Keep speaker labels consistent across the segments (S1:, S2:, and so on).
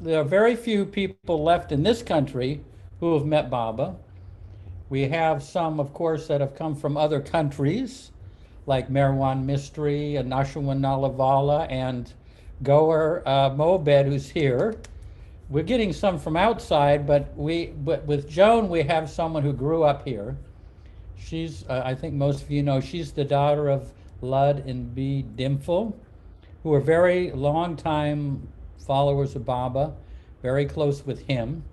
S1: there are very few people left in this country who have met Baba. We have some, of course, that have come from other countries, like Merwan Mistry and Nashwan Nalavala and Goer Mobed, who's here. We're getting some from outside, but with Joan, we have someone who grew up here. She's, I think most of you know, she's the daughter of Lud and Bea Dimpfl, who are very long time followers of Baba, very close with him.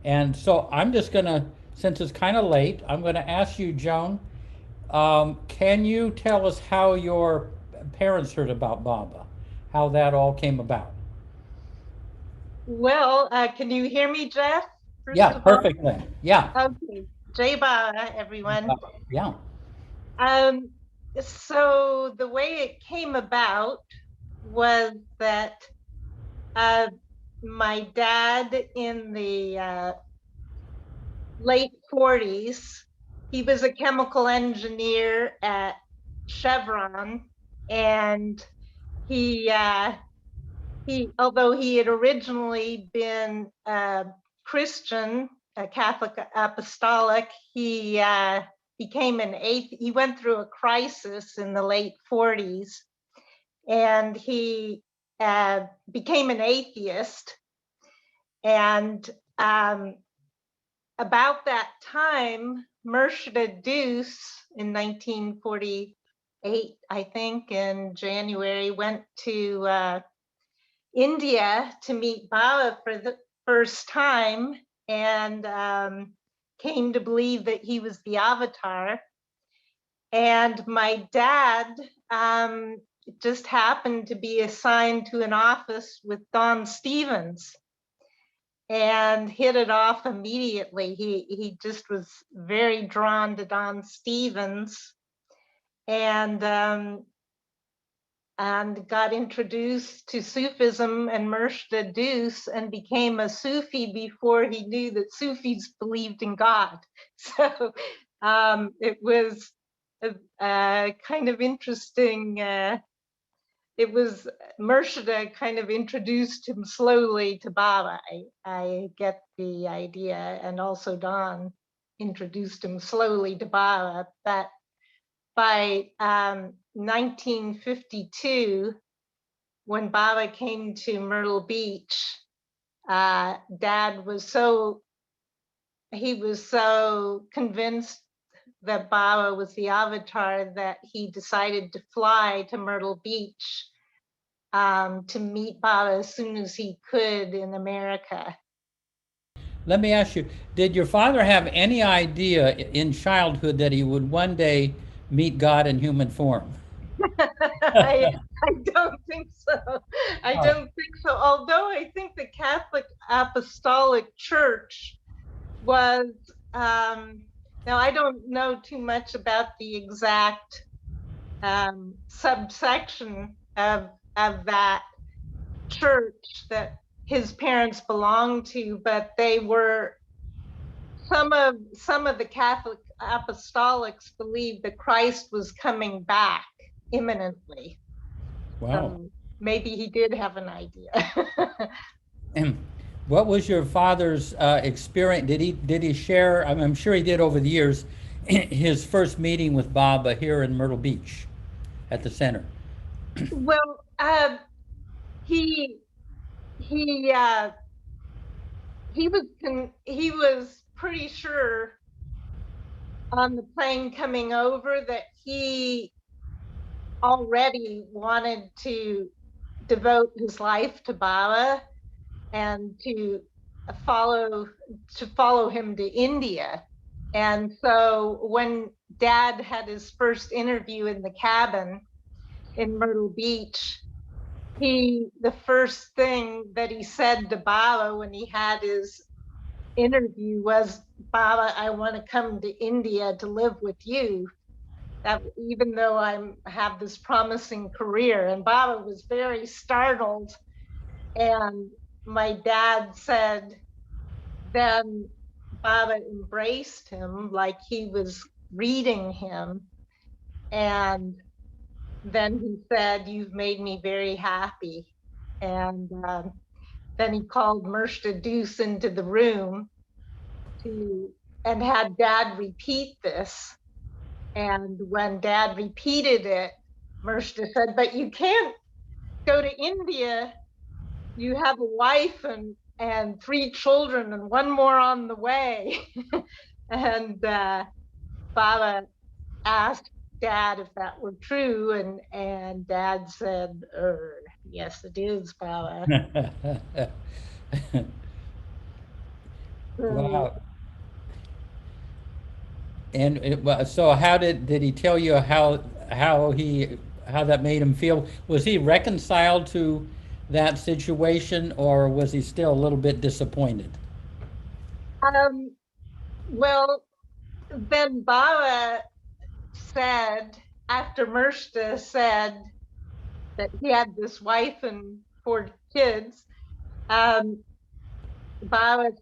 S1: And so I'm just going to, since it's kind of late, I'm going to ask you, Joan, can you tell us how your parents heard about Baba, how that all came about?
S2: Well, can you hear me, Jeff? First
S1: Yeah,
S2: of all,
S1: perfectly. Yeah.
S2: okay. Jai Baba, everyone.
S1: Yeah.
S2: Um, so the way it came about was that uh, my dad in the late 40s, he was a chemical engineer at Chevron, and he although he had originally been Christian, a Catholic apostolic, he became an atheist. He went through a crisis in the late 40s, and he became an atheist. And about that time, Murshid Deuce in 1948, I think, in January, went to India to meet Baba for the first time, and came to believe that he was the avatar. And my dad just happened to be assigned to an office with Don Stevens and hit it off immediately. He just was very drawn to Don Stevens, and got introduced to Sufism and Murshid Deuce and became a Sufi before he knew that Sufis believed in God. So it was a kind of interesting, it was Murshid kind of introduced him slowly to Baba. I get the idea, and also Don introduced him slowly to Baba. But by 1952, when Baba came to Myrtle Beach, Dad was so convinced that Baba was the avatar that he decided to fly to Myrtle Beach to meet Baba as soon as he could in America.
S1: Let me ask you, did your father have any idea in childhood that he would one day meet God in human form?
S2: I, I don't think so. I
S1: Oh,
S2: don't think so. Although I think the Catholic Apostolic Church was, now I don't know too much about the exact subsection of that church that his parents belonged to, but they were, some of the Catholic apostolics believed that Christ was coming back imminently.
S1: wow.
S2: So maybe he did have an idea.
S1: And what was your father's experience? Did he share? I'm sure he did over the years. His first meeting with Baba here in Myrtle Beach at the center.
S2: Well, he he he was pretty sure on the plane coming over that he already wanted to devote his life to Baba and to follow him to India. And so when Dad had his first interview in the cabin in Myrtle Beach, the first thing that he said to Baba when he had his interview was, Baba, I want to come to India to live with you. That even though I have this promising career. And Baba was very startled. And my dad said, then Baba embraced him like he was reading him. And then he said, you've made me very happy. And then he called Mirsta Deuce into the room and had Dad repeat this. And when Dad repeated it, Mirsta said, "But you can't go to India. You have a wife and 3 children and 1 more on the way." And Baba asked Dad if that were true, and Dad said, "Yes, it is, Baba." So,
S1: Wow. And so how did he tell you how that made him feel? Was he reconciled to that situation, or was he still a little bit disappointed?
S2: well, then Baba said, after Mirsta said that he had this wife and 4 kids, Baba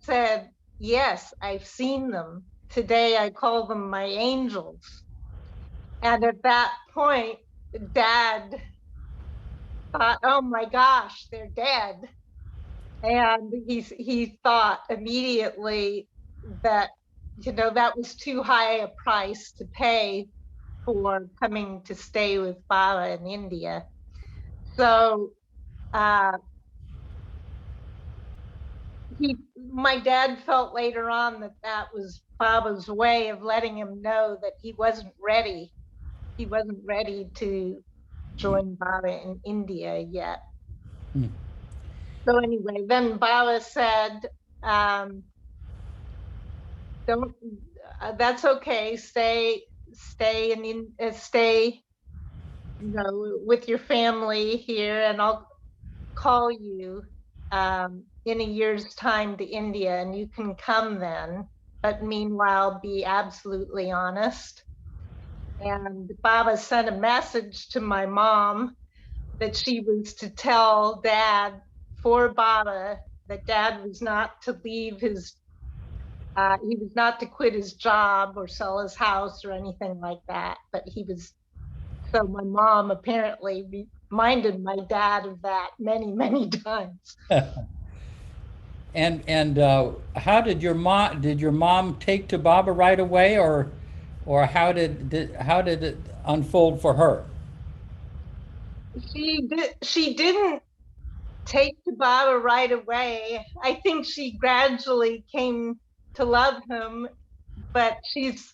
S2: said, "Yes, I've seen them. Today I call them my angels." And at that point, Dad thought, "Oh my gosh, they're dead." And he thought immediately that, that was too high a price to pay for coming to stay with Baba in India. So uh, my dad felt later on that that was Baba's way of letting him know that he wasn't ready. He wasn't ready to join Baba in India yet.
S1: Hmm.
S2: So anyway, then Baba said, "Don't. That's okay. Stay with your family here, and I'll call you in a year's time to India, and you can come then. But meanwhile, be absolutely honest." And Baba sent a message to my mom that she was to tell Dad for Baba that Dad was not to leave he was not to quit his job or sell his house or anything like that. But so my mom apparently reminded my dad of that many, many times.
S1: And how did your mom take to Baba right away, or how did it unfold for her?
S2: She didn't take to Baba right away. I think she gradually came to love him, but she's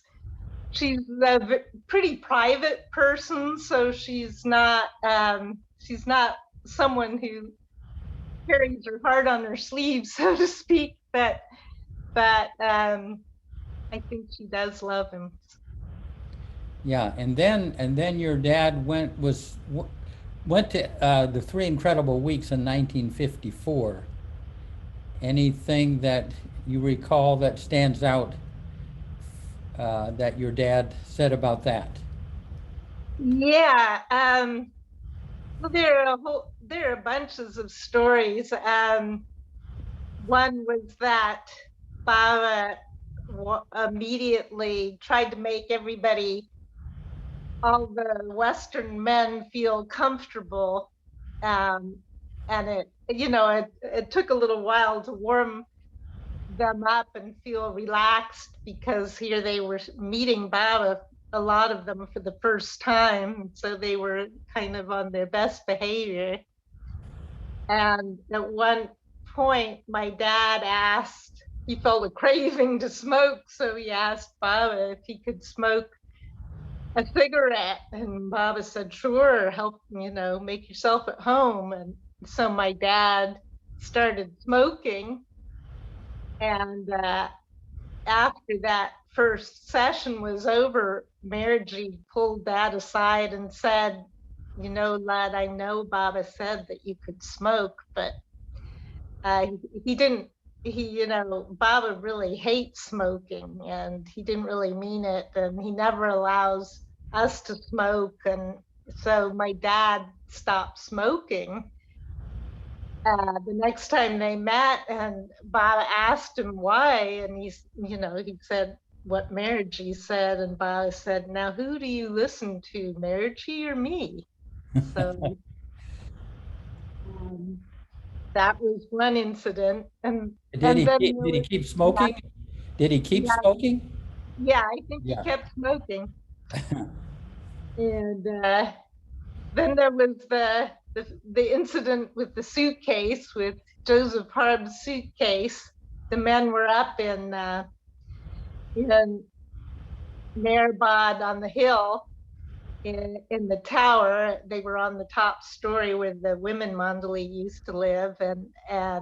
S2: a pretty private person, so she's not someone who carries her heart on her sleeve, so to speak. But I think she does love him.
S1: Yeah, and then your dad went to the Three Incredible Weeks in 1954. Anything that you recall that stands out that your dad said about that?
S2: Yeah. Well, there are bunches of stories. One was that Baba immediately tried to make all the Western men feel comfortable. And it took a little while to warm them up and feel relaxed, because here they were meeting Baba, a lot of them for the first time. So they were kind of on their best behavior. And at one point, my dad he felt a craving to smoke. So he asked Baba if he could smoke a cigarette. And Baba said, "Sure, help, make yourself at home." And so my dad started smoking. And after that first session was over, Margie pulled Dad aside and said, "Lad, I know Baba said that you could smoke, but he didn't, Baba really hates smoking, and he didn't really mean it, and he never allows us to smoke." And so my dad stopped smoking. The next time they met, and Baba asked him why, and he said what Margie said, and Baba said, "Now who do you listen to, Margie or me?" So um, That was one incident. And
S1: Did
S2: and
S1: he
S2: then
S1: keep,
S2: there
S1: did he
S2: was,
S1: keep
S2: yeah,
S1: smoking? Did he keep
S2: yeah,
S1: smoking?
S2: yeah, I think he
S1: Yeah.
S2: kept smoking. And then there was the incident with the suitcase, with Joseph Harb's suitcase. The men were up in Merbod on the hill, in the tower. They were on the top story where the women Mandali used to live, and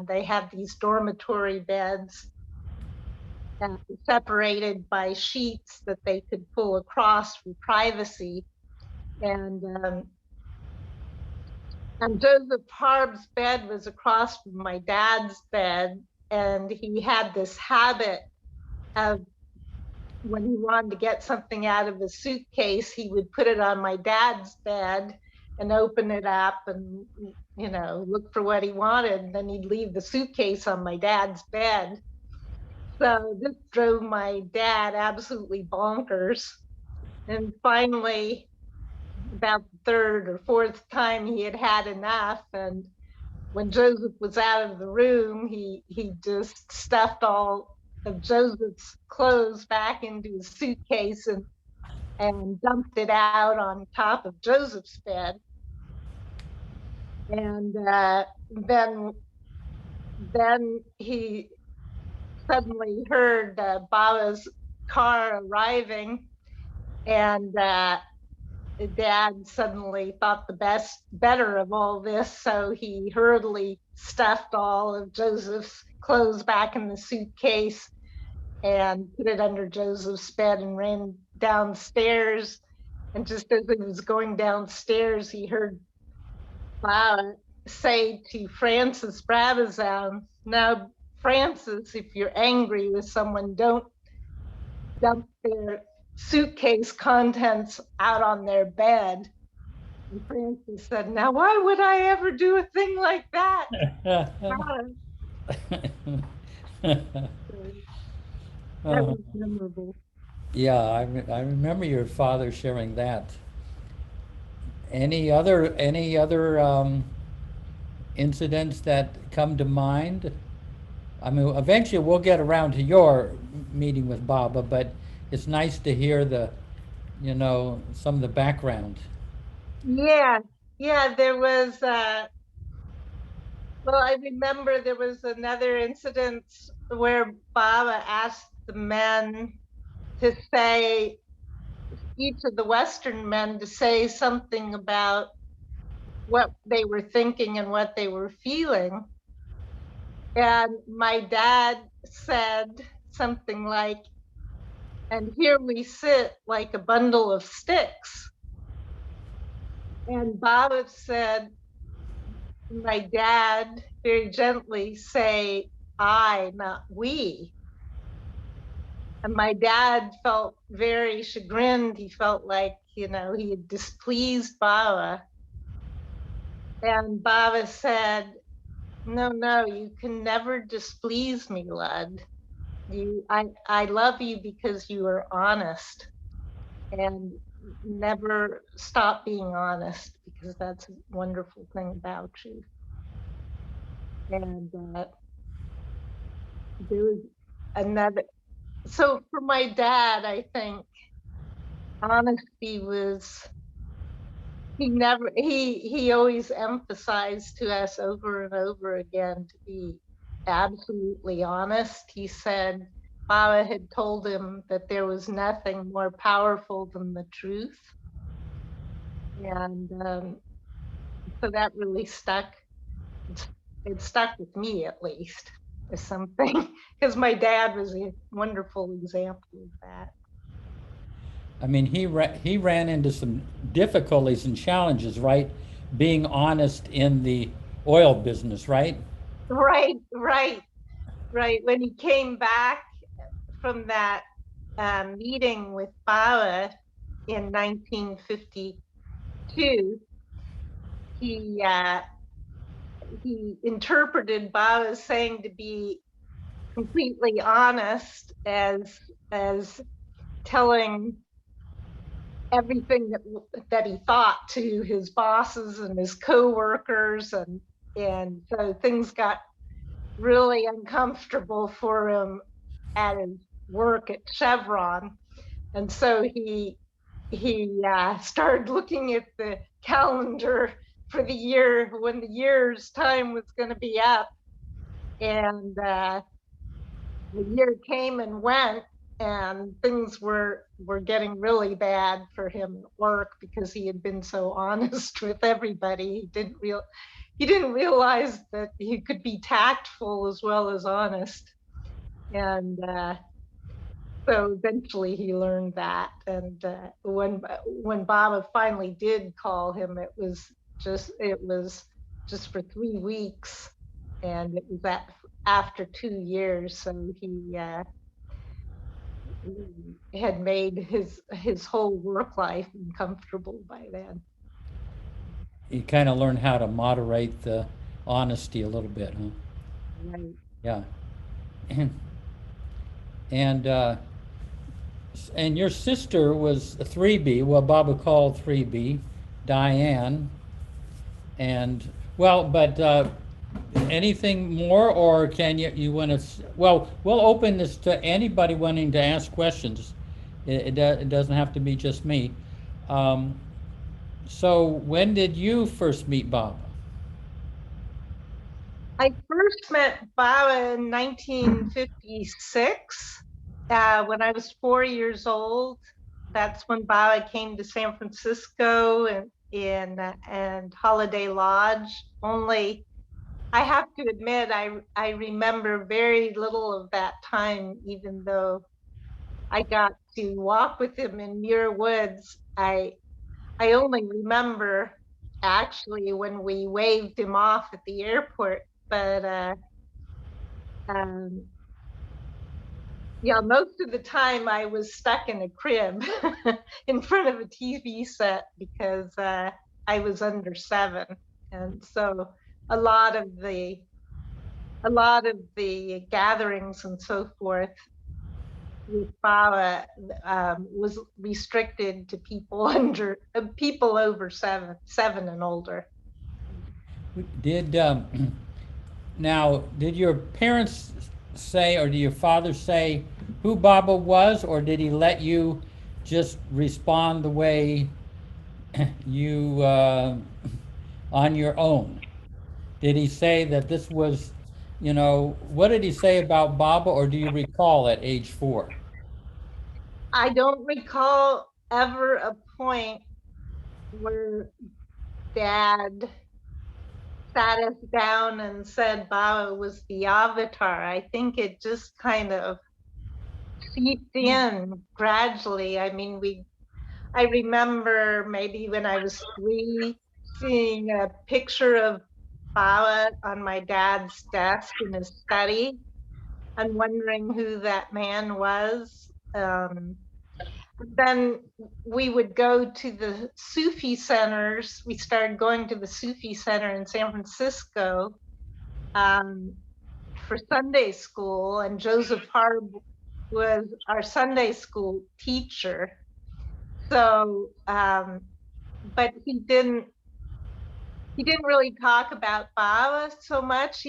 S2: they had these dormitory beds, separated by sheets that they could pull across for privacy. And Joseph Harb's bed was across from my dad's bed, and he had this habit of, when he wanted to get something out of his suitcase, he would put it on my dad's bed and open it up and, look for what he wanted. And then he'd leave the suitcase on my dad's bed. So this drove my dad absolutely bonkers. And finally, about the third or fourth time, he had had enough. And when Joseph was out of the room, he just stuffed all of Joseph's clothes back into his suitcase and dumped it out on top of Joseph's bed. And then he suddenly heard Baba's car arriving, and Dad suddenly thought better of all this, so he hurriedly stuffed all of Joseph's clothes back in the suitcase and put it under Joseph's bed and ran downstairs. And just as he was going downstairs, he heard Baba say to Francis Brabazon, "Now, Francis, if you're angry with someone, don't dump their suitcase contents out on their bed." And Francis said, "Now, why would I ever do a thing like that?" That
S1: Uh,
S2: was memorable.
S1: yeah, I remember your father sharing that. Any other incidents that come to mind? I mean, eventually we'll get around to your meeting with Baba, but it's nice to hear some of the background.
S2: Yeah, yeah, there was, well, I remember there was another incident where Baba asked the men to say, each of the Western men to say something about what they were thinking and what they were feeling. And my dad said something like, "And here we sit like a bundle of sticks." And Baba said, my dad, very gently, say, "I, not we." And my dad felt very chagrined. He felt like, he had displeased Baba. And Baba said, "No, no, you can never displease me, Lud. I love you because you are honest, and never stop being honest, because that's a wonderful thing about you." And there was another. So for my dad, I think honesty was, he always emphasized to us over and over again to be absolutely honest. He said Baba had told him that there was nothing more powerful than the truth. And so that really stuck. It stuck with me, at least, as something, because my dad was a wonderful example of that.
S1: I mean, he ran into some difficulties and challenges, right? Being honest in the oil business, right?
S2: Right, right, right. When he came back from that meeting with Baba in 1952, he interpreted Baba's saying to be completely honest as telling everything that he thought to his bosses and his co-workers, and and so things got really uncomfortable for him at his work at Chevron. And so he started looking at the calendar for the year when the year's time was going to be up. And the year came and went, and things were getting really bad for him at work because he had been so honest with everybody. He didn't realize that he could be tactful as well as honest. And so eventually he learned that. And when Baba finally did call him, it was just for 3 weeks, and it was after 2 years. So he had made his whole work life uncomfortable by then.
S1: You kind of learn how to moderate the honesty a little bit, huh?
S2: Right.
S1: Yeah. And and your sister was a 3B, well, Baba called 3B, Diane. And, well, but anything more, or can you want to, well, we'll open this to anybody wanting to ask questions. It doesn't have to be just me. So when did you first meet Baba?
S2: I first met Baba in 1956 when I was 4 years old. That's when Baba came to San Francisco and Holiday Lodge. Only I have to admit, I remember very little of that time, even though I got to walk with him in Muir Woods. I only remember actually when we waved him off at the airport, but yeah, most of the time I was stuck in a crib in front of a TV set because I was under 7, and so a lot of the gatherings and so forth with Baba was restricted to people people over 7 and older.
S1: Did now, did your parents say, or did your father say who Baba was, or did he let you just respond the way you on your own? Did he say that this was, what did he say about Baba, or do you recall at age 4?
S2: I don't recall ever a point where Dad sat us down and said Baba was the avatar. I think it just kind of seeped in gradually. I mean, I remember maybe when I was 3 seeing a picture of Baba on my dad's desk in his study and wondering who that man was. Then we would go to the Sufi centers. We started going to the Sufi Center in San Francisco for Sunday school, and Joseph Harb was our Sunday school teacher. So, but he didn't really talk about Baba so much.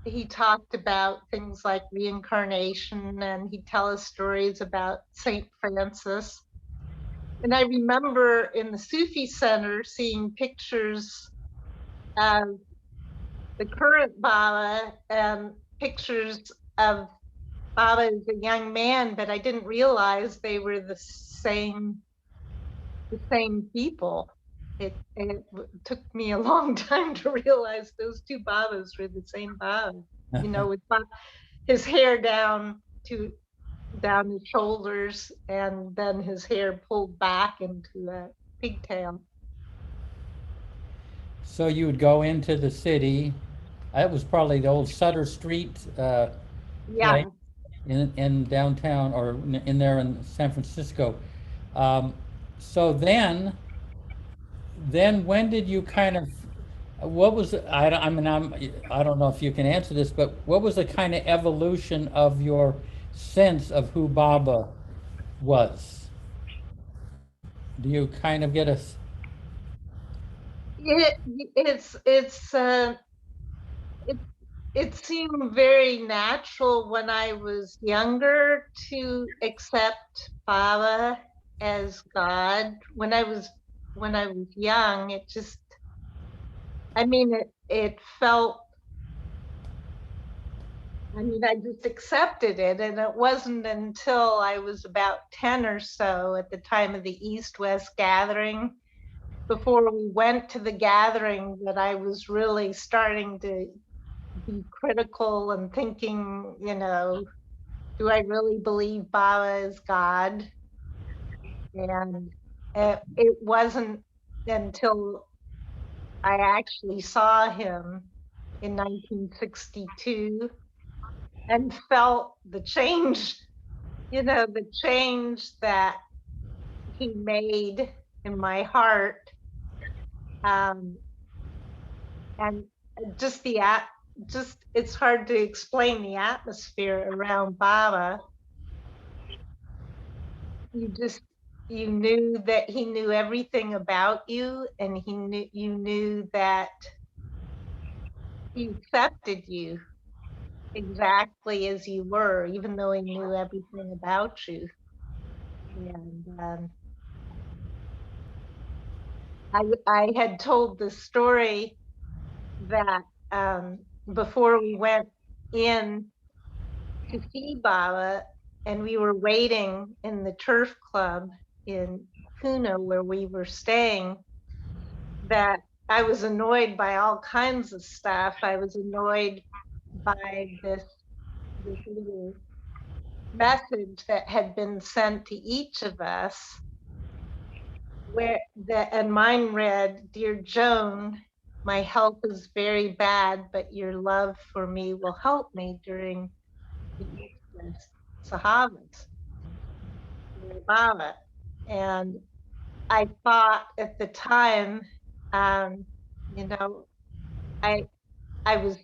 S2: He talked about things like reincarnation, and he'd tell us stories about Saint Francis. And I remember in the Sufi Center seeing pictures of the current Baba and pictures of Baba as a young man, but I didn't realize they were the same people. It took me a long time to realize those 2 Babas were the same Baba. With his hair down his shoulders, and then his hair pulled back into a pigtail.
S1: So you would go into the city. That was probably the old Sutter Street,
S2: Yeah.
S1: right, in downtown, or in there in San Francisco. So then when did you kind of, what was, I don't know if you can answer this, but what was the kind of evolution of your sense of who Baba was? Do you kind of get a?
S2: It's it seemed very natural when I was younger to accept Baba as God. When I was young, it just, I mean, it felt, I mean, I just accepted it. And it wasn't until I was about 10 or so at the time of the East-West gathering, before we went to the gathering, that I was really starting to be critical and thinking, you know, do I really believe Baba is God? And it wasn't until I actually saw him in 1962 and felt the change, you know, the change that he made in my heart. Um, and just just, it's hard to explain the atmosphere around Baba. You just, you knew that he knew everything about you, and you knew that he accepted you exactly as you were, even though he knew everything about you. And I had told the story that before we went in to see Baba, and we were waiting in the turf club in Puno where we were staying, that I was annoyed by all kinds of stuff. I was annoyed by this little message that had been sent to each of us, and mine read, "Dear Joan, my health is very bad, but your love for me will help me during the Sahavas, Baba." And I thought at the time, you know, I I was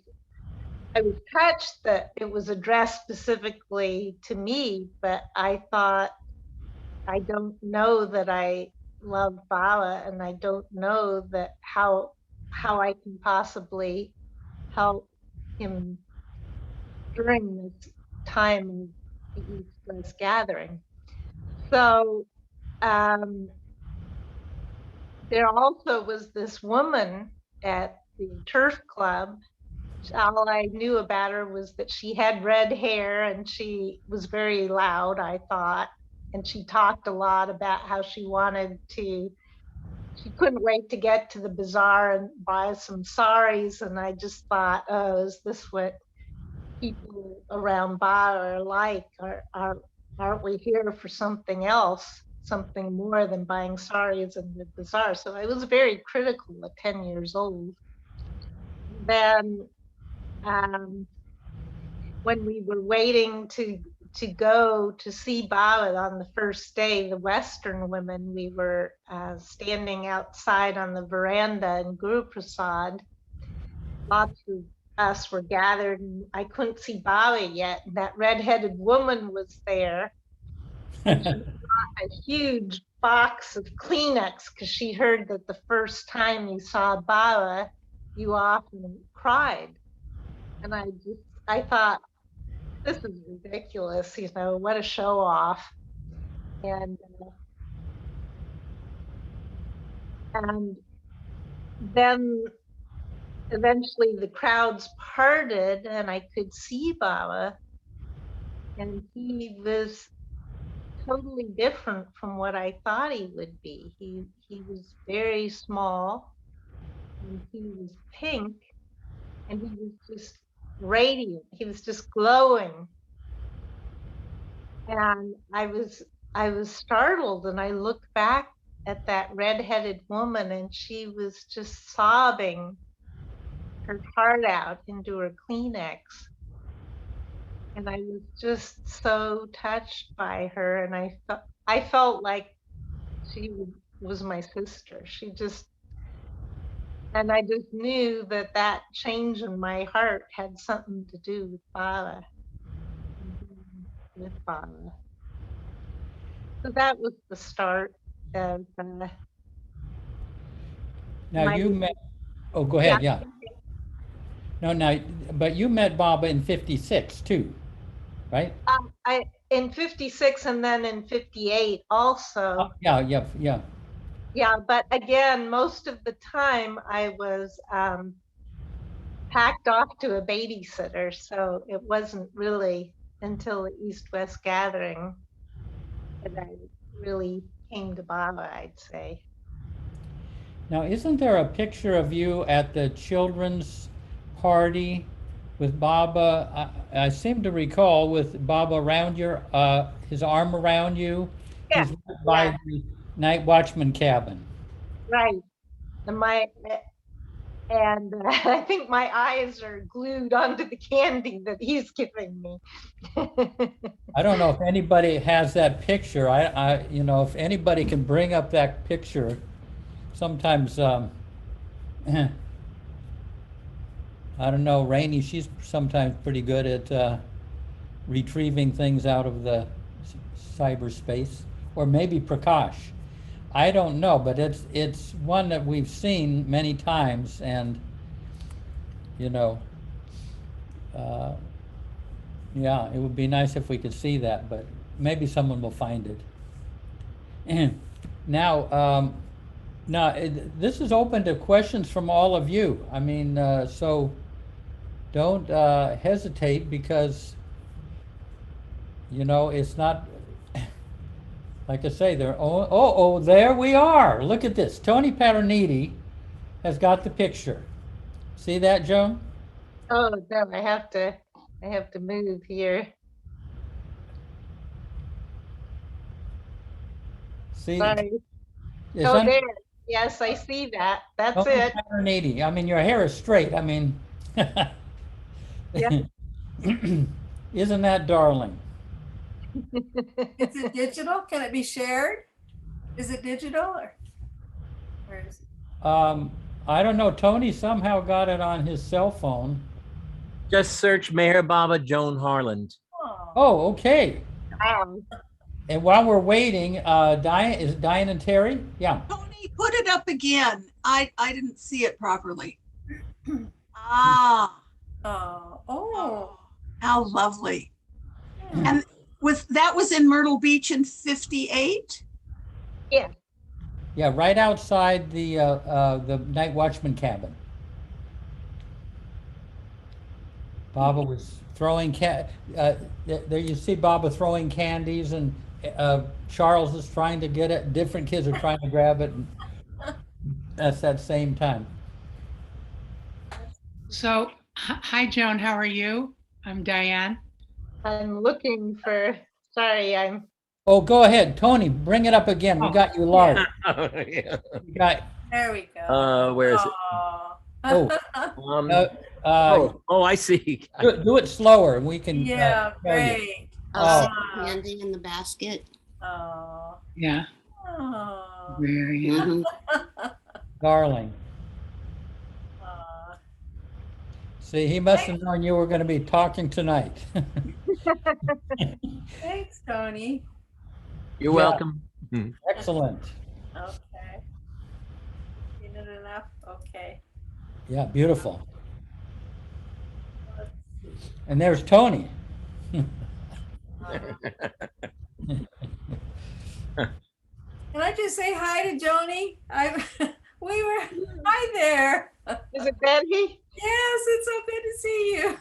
S2: I was touched that it was addressed specifically to me, but I thought, I don't know that I love Bala, and I don't know that how I can possibly help him during this time of the East West gathering. So um, there also was this woman at the turf club. All I knew about her was that she had red hair and she was very loud, I thought. And she talked a lot about how she couldn't wait to get to the bazaar and buy some saris. And I just thought, oh, is this what people around Bar are like? Aren't we here for something else, something more than buying saris in the bazaar? So I was very critical at 10 years old. Then um, when we were waiting to go to see Baba on the first day, the Western women, we were standing outside on the veranda in Guru Prasad. Lots of us were gathered, and I couldn't see Baba yet. And that redheaded woman was there, and she brought a huge box of Kleenex because she heard that the first time you saw Baba, you often cried. And I thought, this is ridiculous, you know, what a show off. And then eventually the crowds parted and I could see Baba, and he was totally different from what I thought he would be. He was very small, and he was pink, and he was just radiant. He was just glowing. And I was startled, and I looked back at that redheaded woman, and she was just sobbing her heart out into her Kleenex. And I was just so touched by her, and I felt like she was my sister. And I just knew that that change in my heart had something to do with Baba. With Baba. So that was the start of
S1: Now
S2: my,
S1: you met, oh, go
S2: yeah.
S1: ahead, yeah. No, no, but you met Baba in 56 too, right?
S2: In 56 and then in 58 also.
S1: Yeah, yeah, yeah.
S2: Yeah, but again, most of the time I was packed off to a babysitter, so it wasn't really until the East-West gathering that I really came to Baba, I'd say.
S1: Now, isn't there a picture of you at the children's party with Baba? I seem to recall with Baba around your, his arm around you.
S2: Yeah,
S1: He's right by
S2: yeah,
S1: the night watchman cabin.
S2: right. And I think my eyes are glued onto the candy that he's giving me.
S1: I don't know if anybody has that picture. You know, if anybody can bring up that picture, sometimes, I don't know, Rainey, she's sometimes pretty good at retrieving things out of the cyberspace, or maybe Prakash. I don't know, but it's one that we've seen many times, and you know, uh, yeah, it would be nice if we could see that, but maybe someone will find it. And now, this is open to questions from all of you. I mean, so don't hesitate, because you know it's not like I say. There. Oh, there we are. Look at this. Tony Paterniti has got the picture. See that, Joan?
S2: Oh no, I have to move here.
S1: See,
S2: Sorry.
S1: is
S2: Oh,
S1: that
S2: there. Yes, I see that. That's
S1: Tony
S2: it.
S1: Paterniti? I mean, your hair is straight. I mean,
S2: Yeah.
S1: isn't that darling?
S3: Is it digital? Can it be shared? Is it digital or is it?
S1: I don't know. Tony somehow got it on his cell phone.
S4: Just search Mayor Baba Joan Harland.
S3: Oh,
S1: Oh, okay.
S2: Wow.
S1: And while we're waiting, Diane, is it Diane and Terry? Yeah.
S5: Tony, put it up again. I didn't see it properly. Ah,
S3: oh,
S5: how lovely.
S3: yeah.
S5: And that was in Myrtle Beach in 58?
S2: Yeah.
S1: Yeah, right outside the night watchman cabin. Baba was throwing there you see Baba throwing candies, and Charles is trying to get it. Different kids are trying to grab it. And that's that same time.
S6: So, hi, Joan, how are you? I'm Diane.
S2: I'm looking for, sorry,
S1: Oh, go ahead, Tony. Bring it up again. We got you large.
S4: Yeah.
S1: We got.
S3: There we go.
S4: Where is it?
S1: Oh.
S4: I see.
S1: Do it slower, and we can.
S3: Yeah,
S1: tell you.
S3: great.
S1: Oh.
S7: Candy in the basket.
S3: Oh,
S6: Yeah.
S3: oh,
S6: Very,
S7: Mhm.
S1: Darling.
S3: oh.
S1: See, he must have known you were going to be talking tonight.
S3: Thanks, Tony.
S4: You're
S1: Yeah.
S4: welcome.
S1: Excellent.
S3: Okay. Seen it enough? Okay.
S1: Yeah, beautiful.
S3: Let's see.
S1: And there's Tony.
S3: Can I just say hi to Joni? Hi there.
S2: is it Betty?
S3: Yes, it's so good to see you.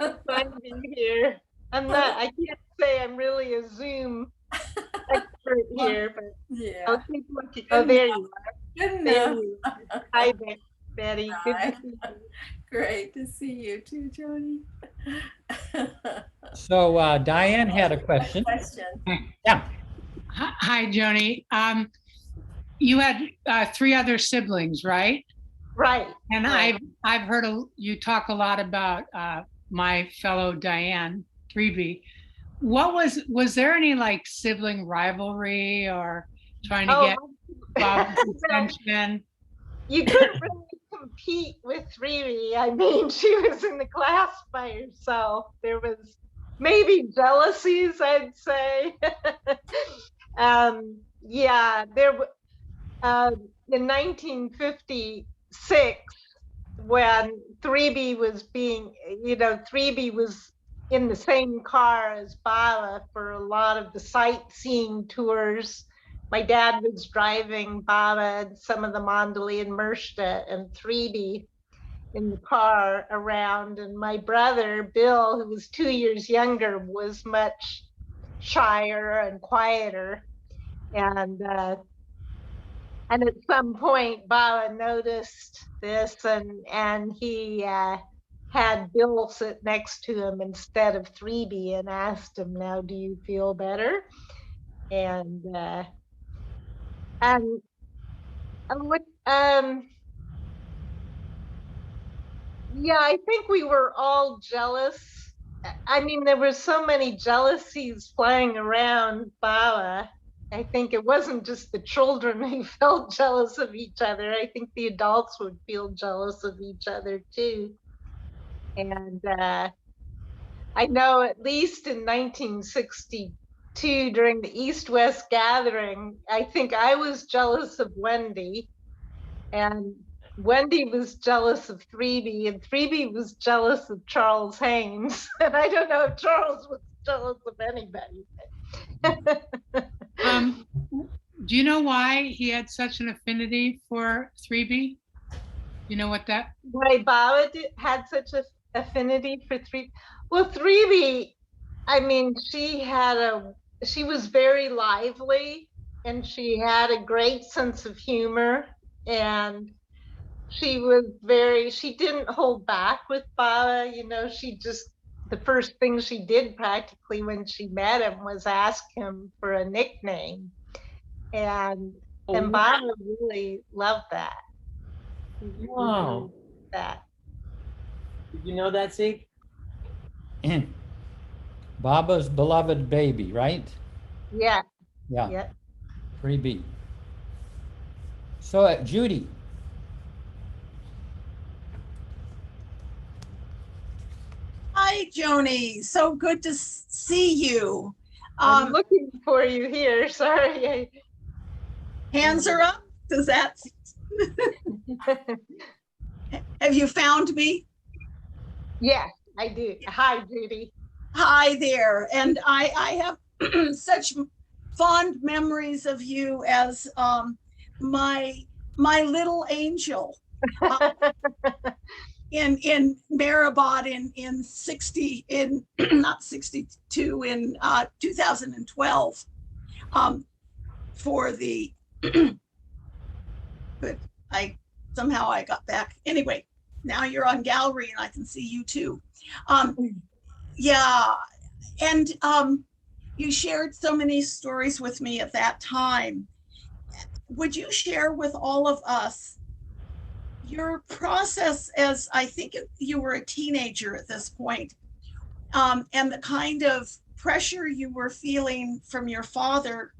S2: It's fun to be here. I can't say I'm really a Zoom expert here, but
S3: Yeah,
S2: I'll keep looking. Oh, there you are.
S3: good
S2: There
S3: enough.
S2: you are. Hi, Betty. Good to see you.
S3: Great to see you too, Joni.
S1: So Diane had a question.
S3: Question.
S1: Yeah.
S6: Hi, Joni. You had 3 other siblings, right?
S2: Right.
S6: And
S2: right.
S6: I've heard you talk a lot about my fellow Diane 3B. What was there any like sibling rivalry or trying to get Bob's attention?
S2: You couldn't really compete with Riri. I mean, she was in the class by herself. There was maybe jealousies, I'd say. Yeah, in 1956, when 3B was being, 3B was in the same car as Bala for a lot of the sightseeing tours. My dad was driving Bala and some of the Mandalay and Mershta and 3B in the car around. And my brother, Bill, who was 2 years younger, was much shyer and quieter. And at some point, Bala noticed this, and he had Bill sit next to him instead of 3B and asked him, "Now, do you feel better?" And what yeah, I think we were all jealous. I mean, there were so many jealousies flying around Bala. I think it wasn't just the children who felt jealous of each other. I think the adults would feel jealous of each other too. And I know at least in 1962, during the East-West gathering, I think I was jealous of Wendy, and Wendy was jealous of 3B, and 3B was jealous of Charles Haynes. And I don't know if Charles was jealous of anybody.
S6: Do you know why he had such an affinity for 3B? You know what that?
S2: Why Baba had such an affinity for 3B? Well, 3B, I mean, she was very lively, and she had a great sense of humor, and she didn't hold back with Baba. The first thing she did practically when she met him was ask him for a nickname. And Baba really loved that.
S4: Wow.
S2: That.
S4: Did you know that, Zeke?
S1: Baba's beloved baby, right?
S2: Yeah.
S1: Yeah.
S2: Yeah.
S1: 3B. So, Judy.
S5: Hi, Joni. So good to see you.
S2: I'm looking for you here. Sorry.
S5: Hands are up. Does that? Have you found me?
S2: Yes, I do. Hi, Judy.
S5: Hi there. And I have such fond memories of you as my little angel in Maribot in not 62, in 2012 for the but I got back anyway. Now you're on gallery and I can see you too. Yeah, and you shared so many stories with me at that time. Would you share with all of us your process, as I think you were a teenager at this point, and the kind of pressure you were feeling from your father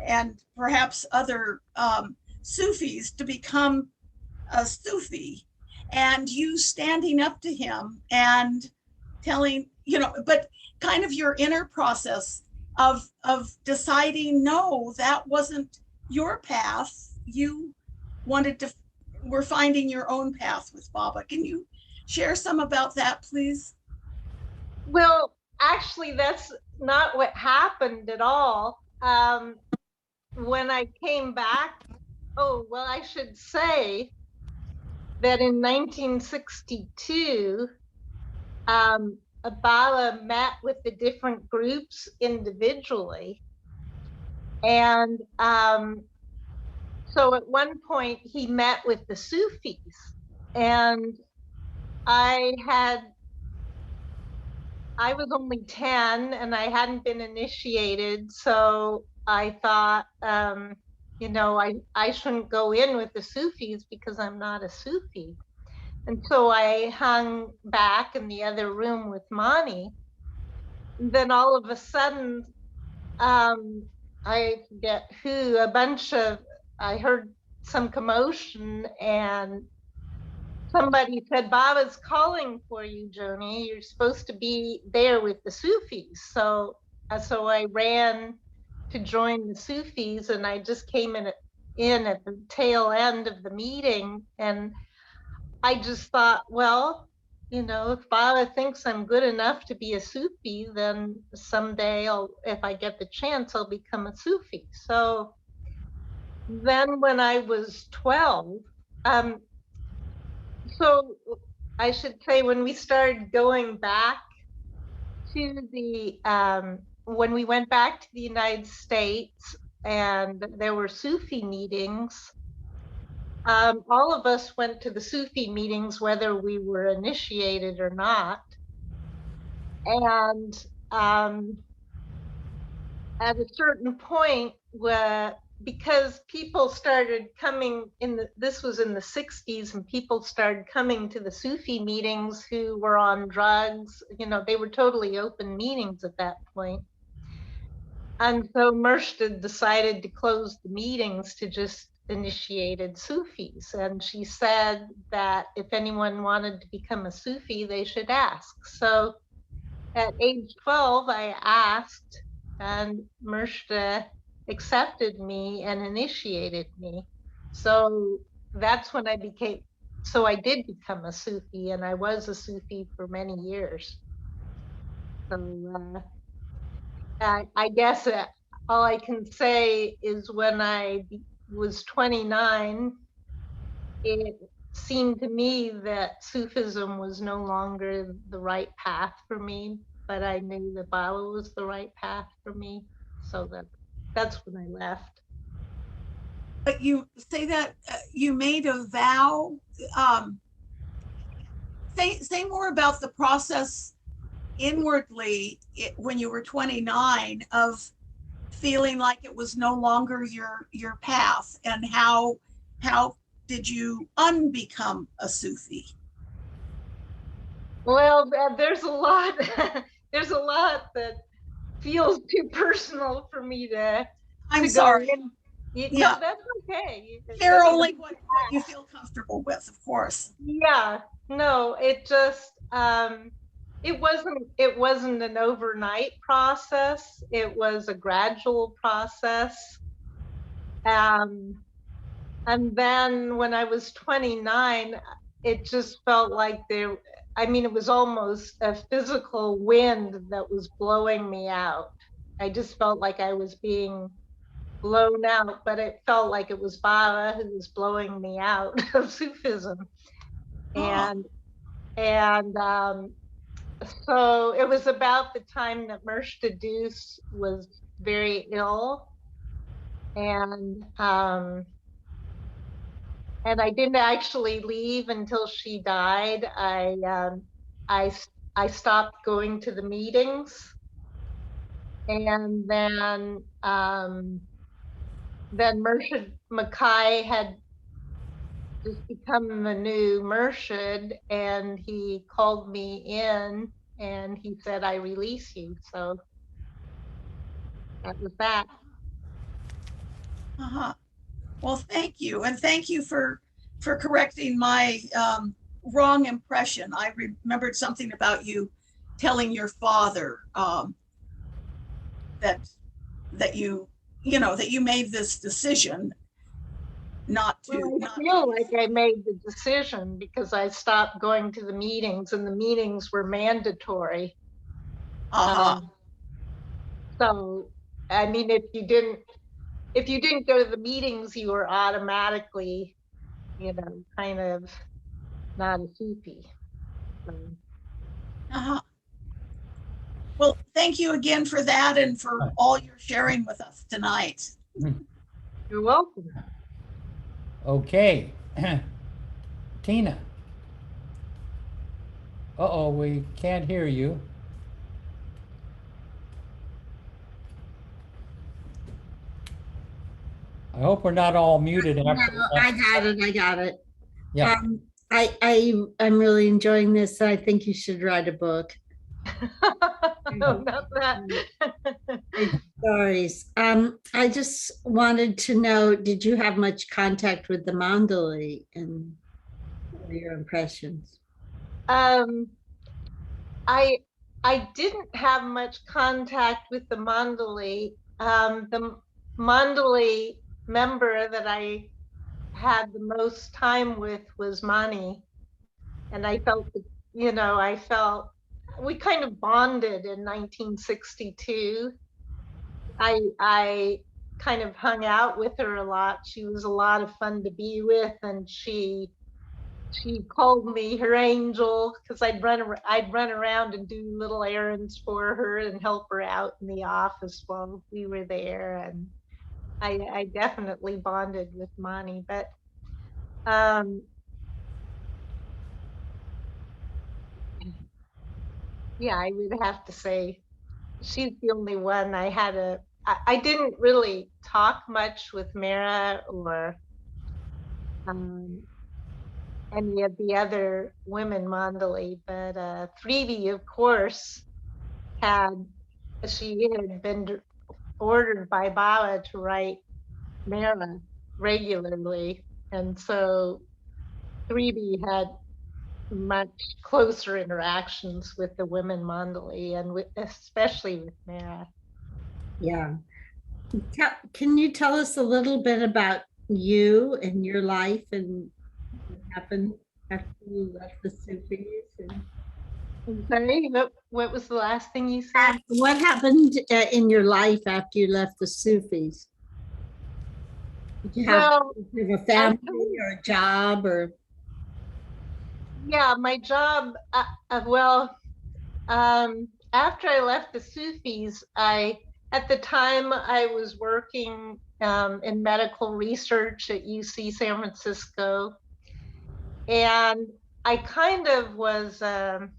S5: and perhaps other Sufis to become a Sufi, and you standing up to him and telling, but kind of your inner process of deciding, no, that wasn't your path. You were finding your own path with Baba. Can you share some about that, please?
S2: Well, actually, that's not what happened at all. When I came back, I should say that in 1962, Baba met with the different groups individually. And so at one point he met with the Sufis, and I was only 10 and I hadn't been initiated. So I thought, I shouldn't go in with the Sufis because I'm not a Sufi. And so I hung back in the other room with Mani. And then all of a sudden, I forget who, I heard some commotion, and somebody said, "Baba's calling for you, Joni. You're supposed to be there with the Sufis." So I ran to join the Sufis, and I just came in at the tail end of the meeting. And I just thought, well, if Baba thinks I'm good enough to be a Sufi, then someday if I get the chance, I'll become a Sufi. So then when I was 12, so I should say when we started going back to when we went back to the United States and there were Sufi meetings, all of us went to the Sufi meetings, whether we were initiated or not. And at a certain point, because people started coming this was in the 60s, and people started coming to the Sufi meetings who were on drugs. They were totally open meetings at that point. And so Murshid decided to close the meetings to just initiated Sufis. And she said that if anyone wanted to become a Sufi, they should ask. So at age 12, I asked, and Murshid accepted me and initiated me. So that's when I did become a Sufi, and I was a Sufi for many years. So I guess all I can say is when I was 29, it seemed to me that Sufism was no longer the right path for me, but I knew that Baba was the right path for me. So that's when I left.
S5: But you say that you made a vow. Say more about the process inwardly when you were 29 of feeling like it was no longer your path, and how did you unbecome a Sufi?
S2: Well, there's a lot. There's a lot that feels too personal for me to.
S5: I'm
S2: to
S5: sorry.
S2: Go in. Yeah,
S5: Yeah.
S2: that's okay.
S5: Share only what you feel comfortable with, of course.
S2: Yeah, no, it just it wasn't an overnight process. It was a gradual process. And then when I was 29, it just felt like it was almost a physical wind that was blowing me out. I just felt like I was being blown out, but it felt like it was Baba who was blowing me out of Sufism. And so it was about the time that Murshid was very ill, and I didn't actually leave until she died. I stopped going to the meetings, and then Murshid Mackay had just become the new Murshid, and he called me in and he said, I release you. So that was that.
S5: Well, thank you. And thank you for correcting my wrong impression. I remembered something about you telling your father that you made this decision not to.
S2: Well, I feel like I made the decision because I stopped going to the meetings, and the meetings were mandatory. So, I mean, if you didn't go to the meetings, you were automatically, kind of not a Sufi. So.
S5: Well, thank you again for that and for all you're sharing with us tonight.
S2: You're welcome.
S1: Okay. Tina. Uh-oh, we can't hear you. I hope we're not all muted after.
S7: No, I got it.
S1: Yeah.
S7: I'm really enjoying this. I think you should write a book.
S2: No, not that.
S7: Stories. I just wanted to know, did you have much contact with the Mandali and your impressions?
S2: I didn't have much contact with the Mandali. The Mandali member that I had the most time with was Mani. And I felt, I felt we kind of bonded in 1962. I kind of hung out with her a lot. She was a lot of fun to be with, and she called me her angel because I'd run around and do little errands for her and help her out in the office while we were there. And I definitely bonded with Monty, but yeah, I would have to say she's the only one I didn't really talk much with Mara or um, any of the other women Mandalay, but 3B, of course, she had been ordered by Baba to write Mara regularly. And so 3B had much closer interactions with the women Mandalay and especially with Mara.
S7: Yeah. Can you tell us a little bit about you and your life and what happened after you left the Sufis?
S2: I'm sorry, what was the last thing you said?
S7: What happened in your life after you left the Sufis? Did you have,
S2: Well,
S7: a family or a job or?
S2: Yeah, my job, after I left the Sufis, at the time I was working in medical research at UC San Francisco. And I kind of was, I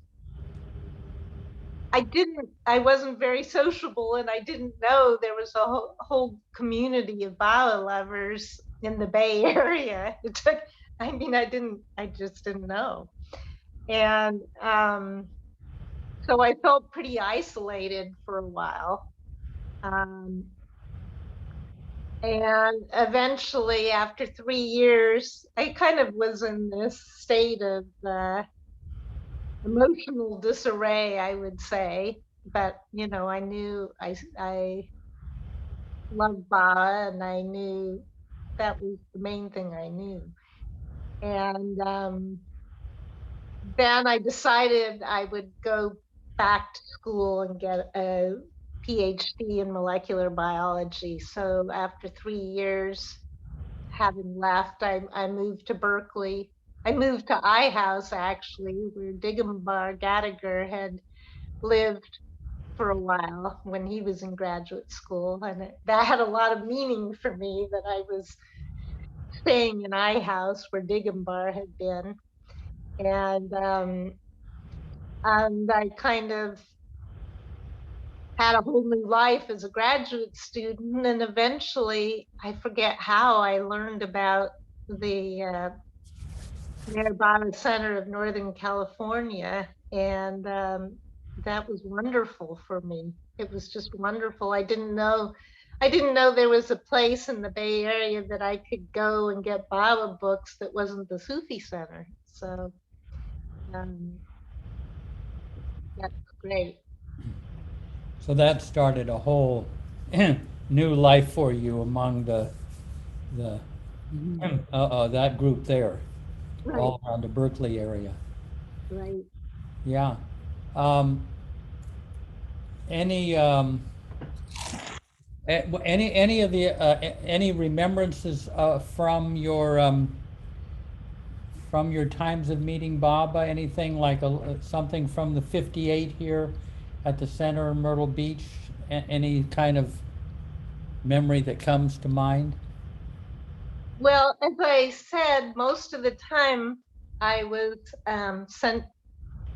S2: wasn't very sociable, and I didn't know there was a whole community of Baba lovers in the Bay Area. I just didn't know. And so I felt pretty isolated for a while. And eventually, after 3 years, I kind of was in this state of emotional disarray, I would say. But, I knew I loved Baba, and I knew that was the main thing I knew. And then I decided I would go back to school and get a PhD in molecular biology. So after 3 years, having left, I moved to Berkeley. I moved to iHouse, actually, where Digambar Gadigar had lived for a while when he was in graduate school. And that had a lot of meaning for me, that I was staying in iHouse where Digambar had been. And I kind of had a whole new life as a graduate student. And eventually, I forget how, I learned about the Mayor Baba Center of Northern California. And that was wonderful for me. It was just wonderful. I didn't know there was a place in the Bay Area that I could go and get Baba books that wasn't the Sufi Center. So that's great.
S1: So that started a whole new life for you among the that group there,
S2: Right.
S1: all around the Berkeley area.
S2: Right.
S1: Yeah. Any of the any remembrances from your times of meeting Baba? Anything like something from the 58 here at the center in Myrtle Beach? Any kind of memory that comes to mind?
S2: Well, as I said, most of the time I was sent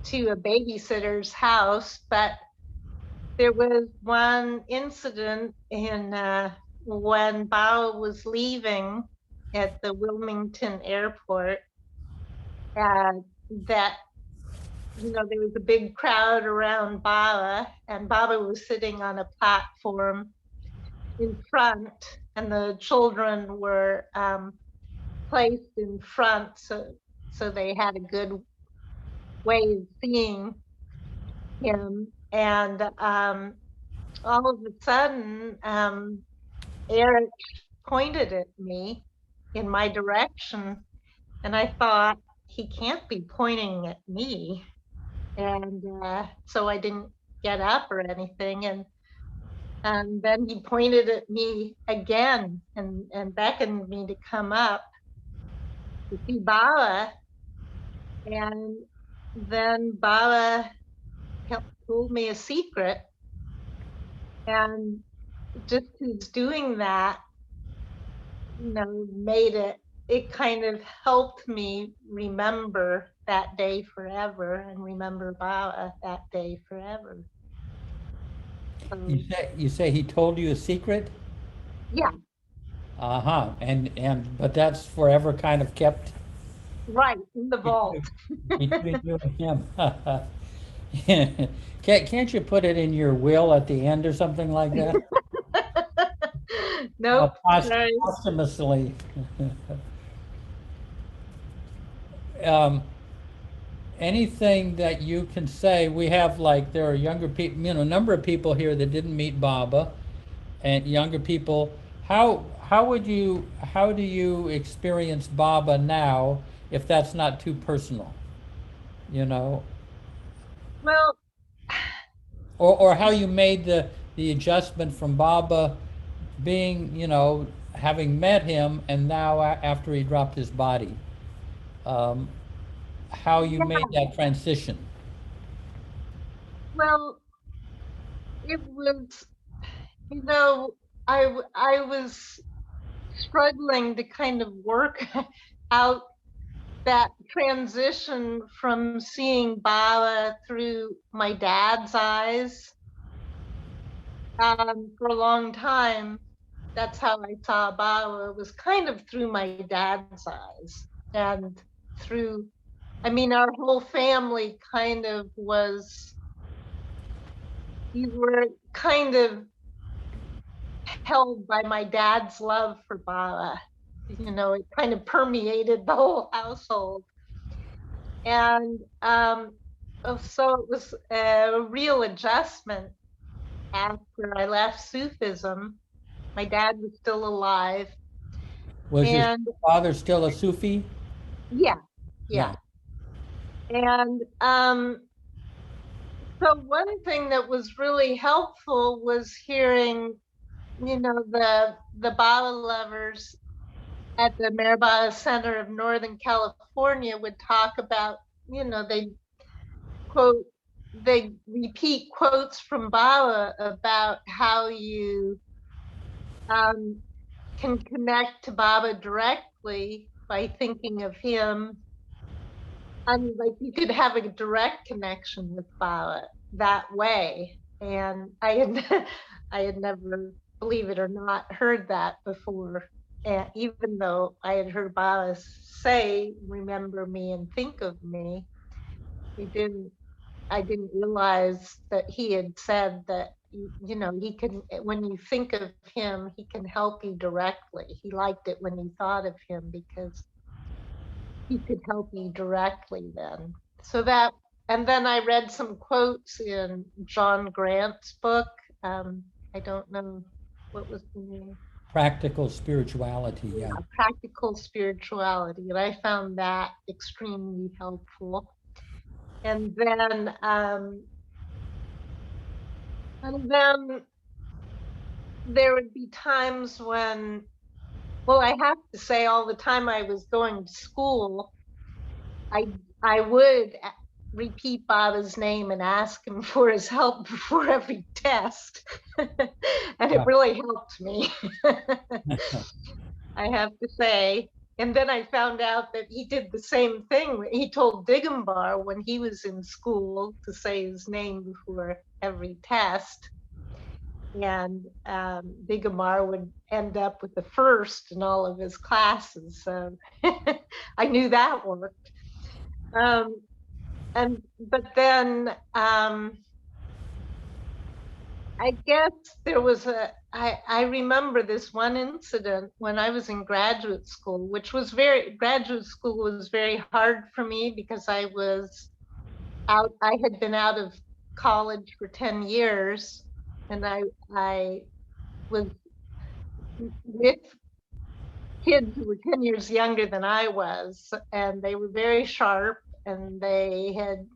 S2: to a babysitter's house, but there was one incident in when Bao was leaving at the Wilmington airport, that there was a big crowd around Baba, and Baba was sitting on a platform in front, and the children were placed in front, so they had a good way of seeing him. And all of a sudden, Eric pointed at me in my direction, and I thought, he can't be pointing at me. And so I didn't get up or anything. And then he pointed at me again and beckoned me to come up to see Bala. And then Bala told me a secret. And just his doing that, made it kind of helped me remember that day forever and remember Bala that day forever.
S1: You say he told you a secret?
S2: Yeah,
S1: Uh-huh. But that's forever kind of kept
S2: right, in the vault.
S1: between you and him. Can't you put it in your will at the end or something like that?
S2: Nope. Right.
S1: Posthumously. Anything that you can say, we have there are younger people, a number of people here that didn't meet Baba, and younger people. How do you experience Baba now, if that's not too personal?
S2: Well,
S1: Or how you made the adjustment from Baba being, having met him, and now after he dropped his body, how you made that transition.
S2: well, it was, I was struggling to kind of work out that transition from seeing Bala through my dad's eyes. For a long time, that's how I saw Bala, was kind of through my dad's eyes. And through, our whole family kind of was, we were kind of held by my dad's love for Bala. It kind of permeated the whole household. And so it was a real adjustment after I left Sufism. My dad was still alive.
S1: Was your father still a Sufi?
S2: Yeah. And so one thing that was really helpful was hearing, the Bala lovers at the Maribara Center of Northern California would talk about, they repeat quotes from Bala about how you can connect to Baba directly by thinking of him. You could have a direct connection with Baba that way. And I had never, believe it or not, heard that before. And even though I had heard Baba say, "Remember me and think of me," I didn't realize that he had said that, he can, when you think of him, he can help you directly. He liked it when you thought of him because he could help you directly then. And then I read some quotes in John Grant's book. I don't know, what was the name?
S1: Practical Spirituality, yeah.
S2: Practical Spirituality, and I found that extremely helpful. And then there would be times when, I have to say, all the time I was going to school, I would repeat Baba's name and ask him for his help before every test. And it really helped me. I have to say. And then I found out that he did the same thing. He told Digambar when he was in school to say his name before every test. And Digambar would end up with the first in all of his classes. So I knew that worked. But then I guess there was I remember this one incident when I was in graduate school, graduate school was very hard for me because I had been out of college for 10 years, and I was with kids who were 10 years younger than I was, and they were very sharp, and they had,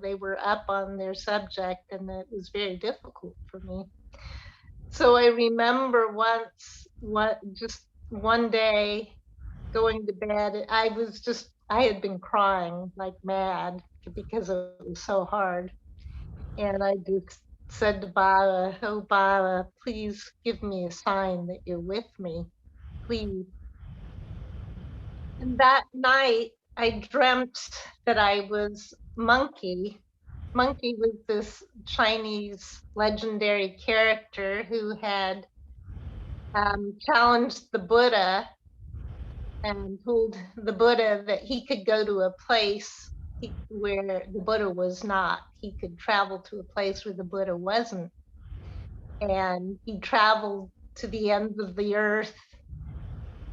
S2: they were up on their subject, and it was very difficult for me. So I remember just one day going to bed, I had been crying like mad because it was so hard. And I just said to Baba, "Oh, Baba, please give me a sign that you're with me, please." And that night, I dreamt that I was Monkey. Monkey was this Chinese legendary character who had challenged the Buddha and told the Buddha that he could go to a place where the Buddha was not. He could travel to a place where the Buddha wasn't. And he traveled to the ends of the earth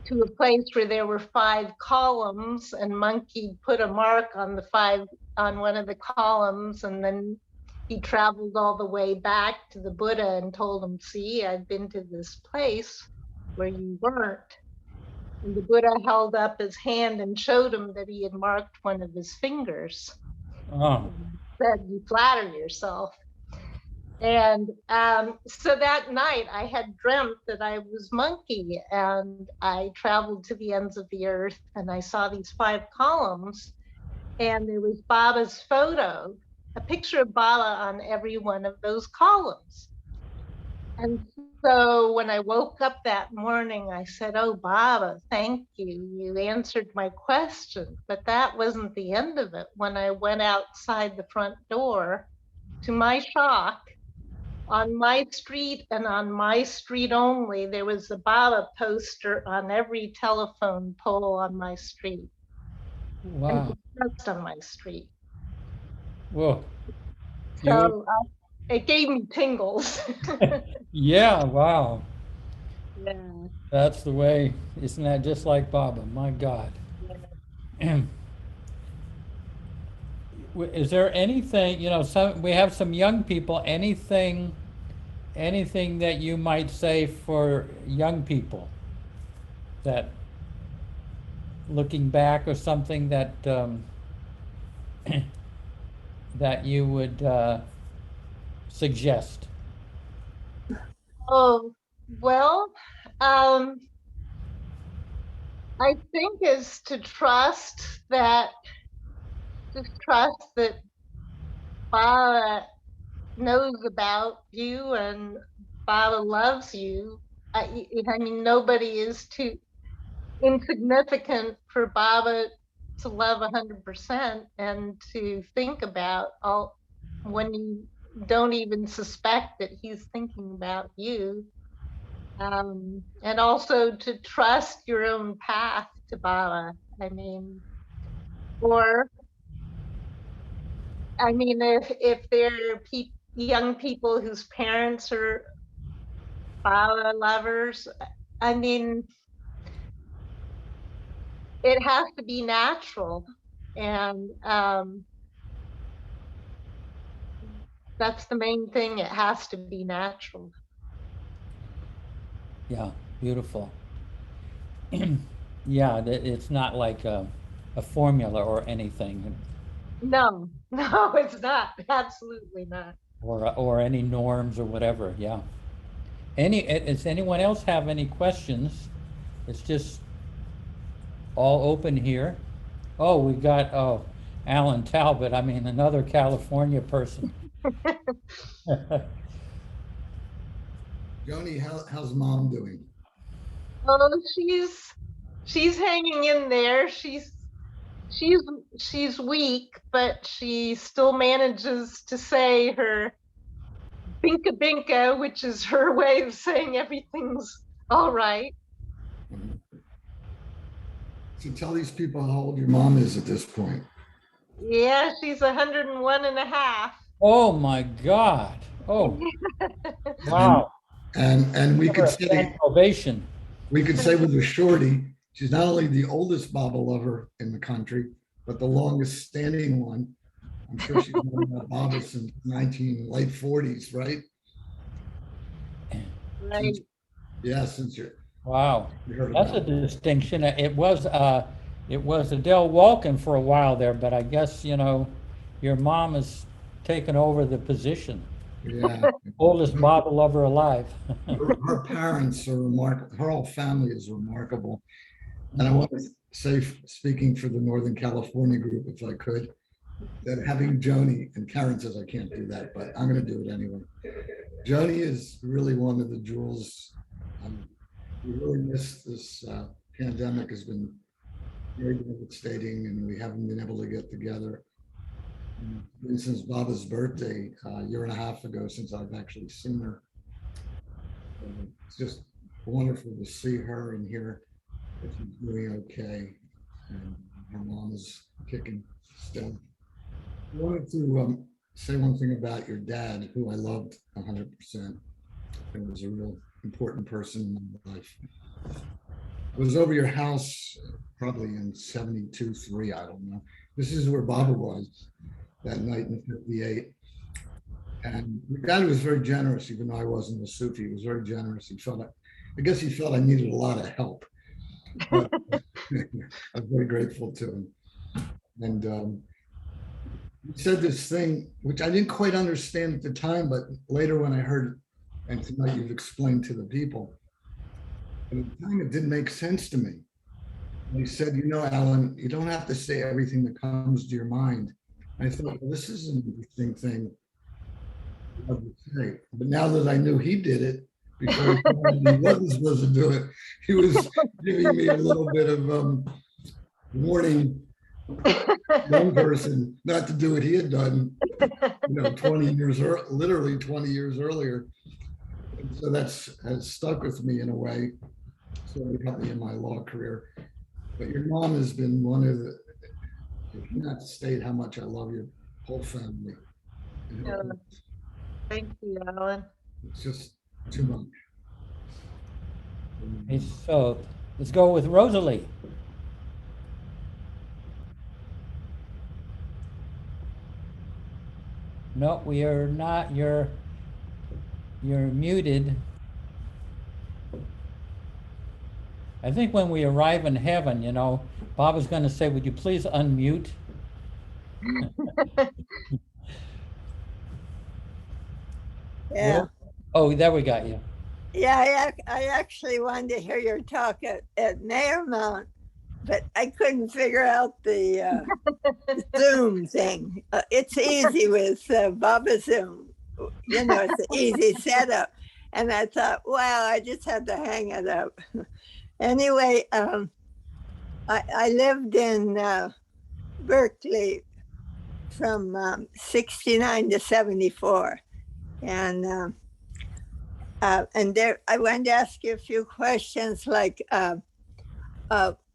S2: to a place where there were 5 columns, and Monkey put a mark on one of the columns, and then he traveled all the way back to the Buddha and told him, "See, I've been to this place where you weren't." And the Buddha held up his hand and showed him that he had marked one of his fingers.
S1: Oh,
S2: Said, "You flatter yourself." And so that night I had dreamt that I was Monkey, and I traveled to the ends of the earth, and I saw these 5 columns, and there was Baba's photo, a picture of Baba on every one of those columns. And so when I woke up that morning, I said, "Oh, Baba, thank you. You answered my question." But that wasn't the end of it. When I went outside the front door, to my shock, on my street and on my street only, there was a Baba poster on every telephone pole on my street.
S1: wow.
S2: And just on my street.
S1: Whoa.
S2: So it gave me tingles.
S1: Yeah, wow.
S2: Yeah.
S1: That's the way. Isn't that just like Baba? My God. Is there anything, we have some young people, anything that you might say for young people that looking back, or something that that you would suggest?
S2: Oh, well, I think is to trust that Baba knows about you and Baba loves you. I mean, nobody is too insignificant for Baba to love 100% and to think about when you don't even suspect that he's thinking about you. And also to trust your own path to Baba. If there are young people whose parents are Baba lovers, it has to be natural, and that's the main thing. It has to be natural.
S1: Yeah, beautiful. Yeah, it's not like a formula or anything,
S2: No, it's not. Absolutely not.
S1: or any norms or whatever. Yeah. Does anyone else have any questions? It's just all open here. Oh, we got Alan Talbot. Another California person.
S8: Joni, how's Mom doing?
S2: Oh, she's hanging in there. She's weak, but she still manages to say her binka binka, which is her way of saying everything's all right.
S8: So tell these people how old your mom is at this point.
S2: Yeah, she's 101 and a half.
S1: Oh my God. Oh, wow.
S8: And we could say
S1: ovation.
S8: We could say with a shorty, she's not only the oldest Baba lover in the country, but the longest standing one. I'm sure she's known about Baba since late 40s, right?
S2: Right.
S8: Since
S1: Wow,
S8: You heard
S1: that's a
S8: about it.
S1: distinction. It was Adele Walken for a while there, but I guess, your mom has taken over the position.
S8: Yeah.
S1: Oldest Baba lover alive.
S8: Her parents are remarkable. Her whole family is remarkable. And I want to say, speaking for the Northern California group, if I could, that having Joni, and Karen says I can't do that, but I'm going to do it anyway. Joni is really one of the jewels. We really miss this pandemic has been very devastating, and we haven't been able to get together. And since Baba's birthday, a year and a half ago, since I've actually seen her. It's just wonderful to see her and hear that she's doing okay, and her mom is kicking still. I wanted to say one thing about your dad, who I loved 100%. It was a real important person in my life. I was over your house probably in 72, 3, I don't know. This is where Baba was that night in 58. And your dad was very generous, even though I wasn't a Sufi. He was very generous. I guess he felt I needed a lot of help. But I was very grateful to him. And he said this thing, which I didn't quite understand at the time, but later when I heard, and tonight you've explained to the people, and at the time it didn't make sense to me. And he said, Alan, you don't have to say everything that comes to your mind. And I thought, well, this is an interesting thing to say. But now that I knew he did it, because he wasn't supposed to do it, he was giving me a little bit of warning, young person, not to do what he had done, 20 years, literally 20 years earlier. And so has stuck with me in a way. So it helped me in my law career. But your mom has been one of the, I cannot state how much I love your whole family.
S2: Thank you, Alan.
S8: It's just too much.
S1: So let's go with Rosalie. No, we are not. You're muted. I think when we arrive in heaven, Bob is going to say, would you please unmute?
S9: Yeah,
S1: Oh, there we got you.
S9: yeah. I actually wanted to hear your talk at Mount, but I couldn't figure out the Zoom thing. It's easy with Baba Zoom. It's an easy setup. And I thought, wow, I just had to hang it up. Anyway, I lived in Berkeley from 69 to 74. And there, I wanted to ask you a few questions, like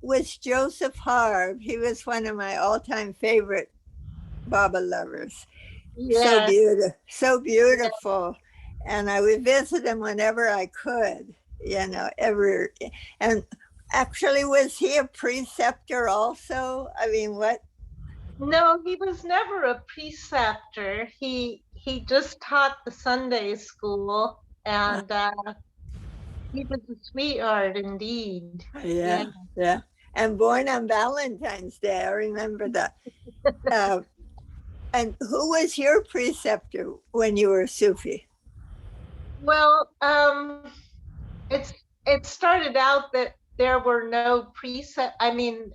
S9: with Joseph Harv, he was one of my all-time favorite Baba lovers.
S2: Yeah.
S9: So beautiful. And I would visit him whenever I could, and actually, was he a preceptor also? I mean, what?
S2: No, he was never a preceptor. He just taught the Sunday school, and he was a sweetheart indeed.
S9: Yeah. And born on Valentine's Day, I remember that. And who was your preceptor when you were Sufi?
S2: Well, it started out that there were no precept. I mean,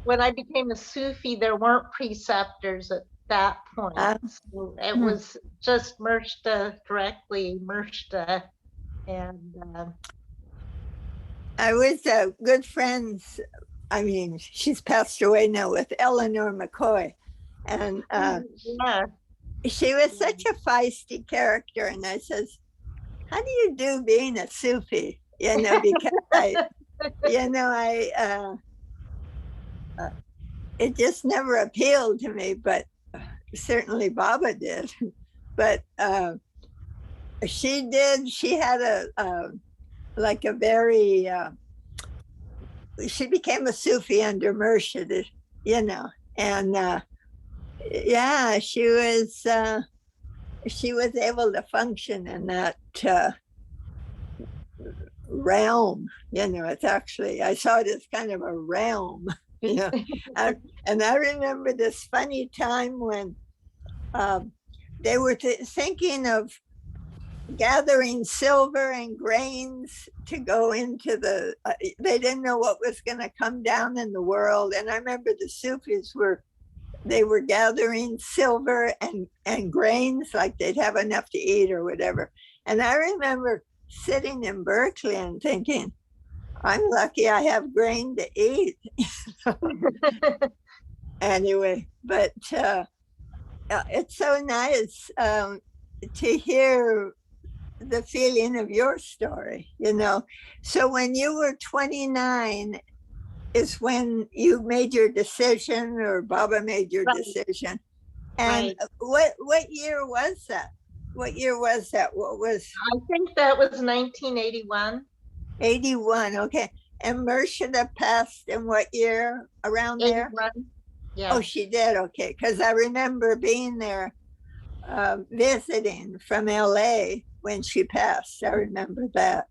S2: when I became a Sufi, there weren't preceptors at that point. So it was just directly Murshda. And
S9: I was good friends. I mean, she's passed away now, with Eleanor McCoy. And she was such a feisty character. And I says, how do you do being a Sufi? Because it just never appealed to me, but certainly Baba did. But she did. She had she became a Sufi under Murshid, and she was able to function in that realm. It's actually, I saw it as kind of a realm. And I remember this funny time when they were thinking of gathering silver and grains to go into they didn't know what was going to come down in the world. And I remember the Sufis were gathering silver and grains, like they'd have enough to eat or whatever. And I remember sitting in Berkeley and thinking, I'm lucky I have grain to eat. Anyway, but it's so nice to hear the feeling of your story, So when you were 29 is when you made your decision, or Baba made your decision. And what year was that? What year was that? What was?
S2: I think that was 1981.
S9: 81, okay. And Murshida passed in what year? Around there?
S2: 81. Yeah.
S9: Oh, she did, okay. Because I remember being there visiting from LA when she passed. I remember that.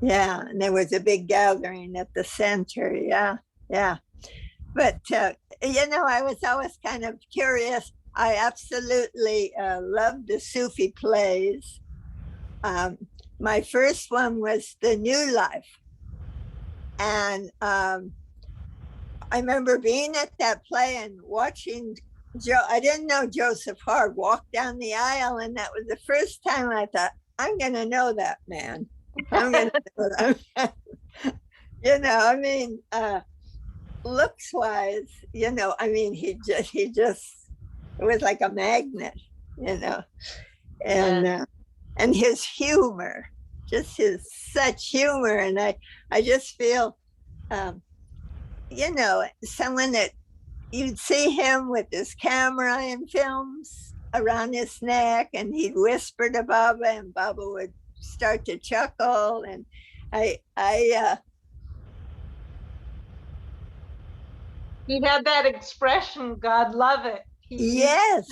S9: Yeah, and there was a big gathering at the center. Yeah. But, I was always kind of curious. I absolutely loved the Sufi plays. My first one was The New Life. And I remember being at that play and watching I didn't know Joseph Hart walk down the aisle. And that was the first time I thought, I'm going to know that man. I'm going to know that. Looks wise, he just, it was like a magnet, and his humor, just his such humor. And I just feel, someone that you'd see him with his camera in films around his neck, and he'd whisper to Baba, and Baba would start to chuckle. And
S2: he had that expression, God love it.
S9: Yes.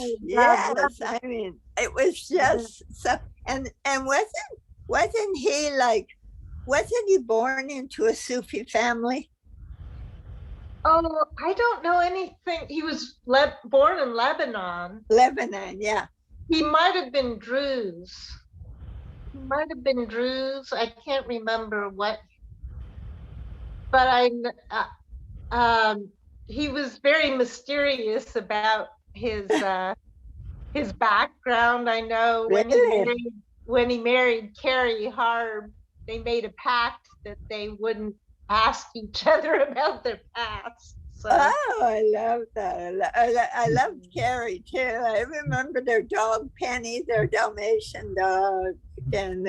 S9: I mean, it was just so. And wasn't he born into a Sufi family?
S2: Oh, I don't know anything. He was born in Lebanon.
S9: Lebanon, yeah.
S2: He might have been Druze. I can't remember what. But he was very mysterious about his background. I know when he married Carrie Harb, they made a pact that they wouldn't ask each other about their past. So.
S9: Oh, I love that. I loved Carrie too. I remember their dog Penny, their Dalmatian dog, and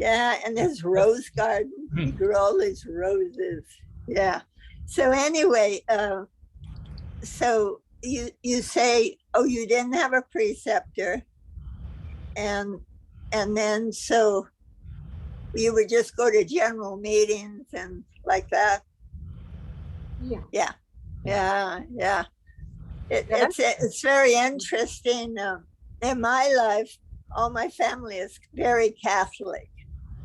S9: and his rose garden. He grew all these roses. Yeah. So anyway, so you say, oh, you didn't have a preceptor, and then so you would just go to general meetings and like that. Yeah. It's very interesting. In my life, all my family is very Catholic.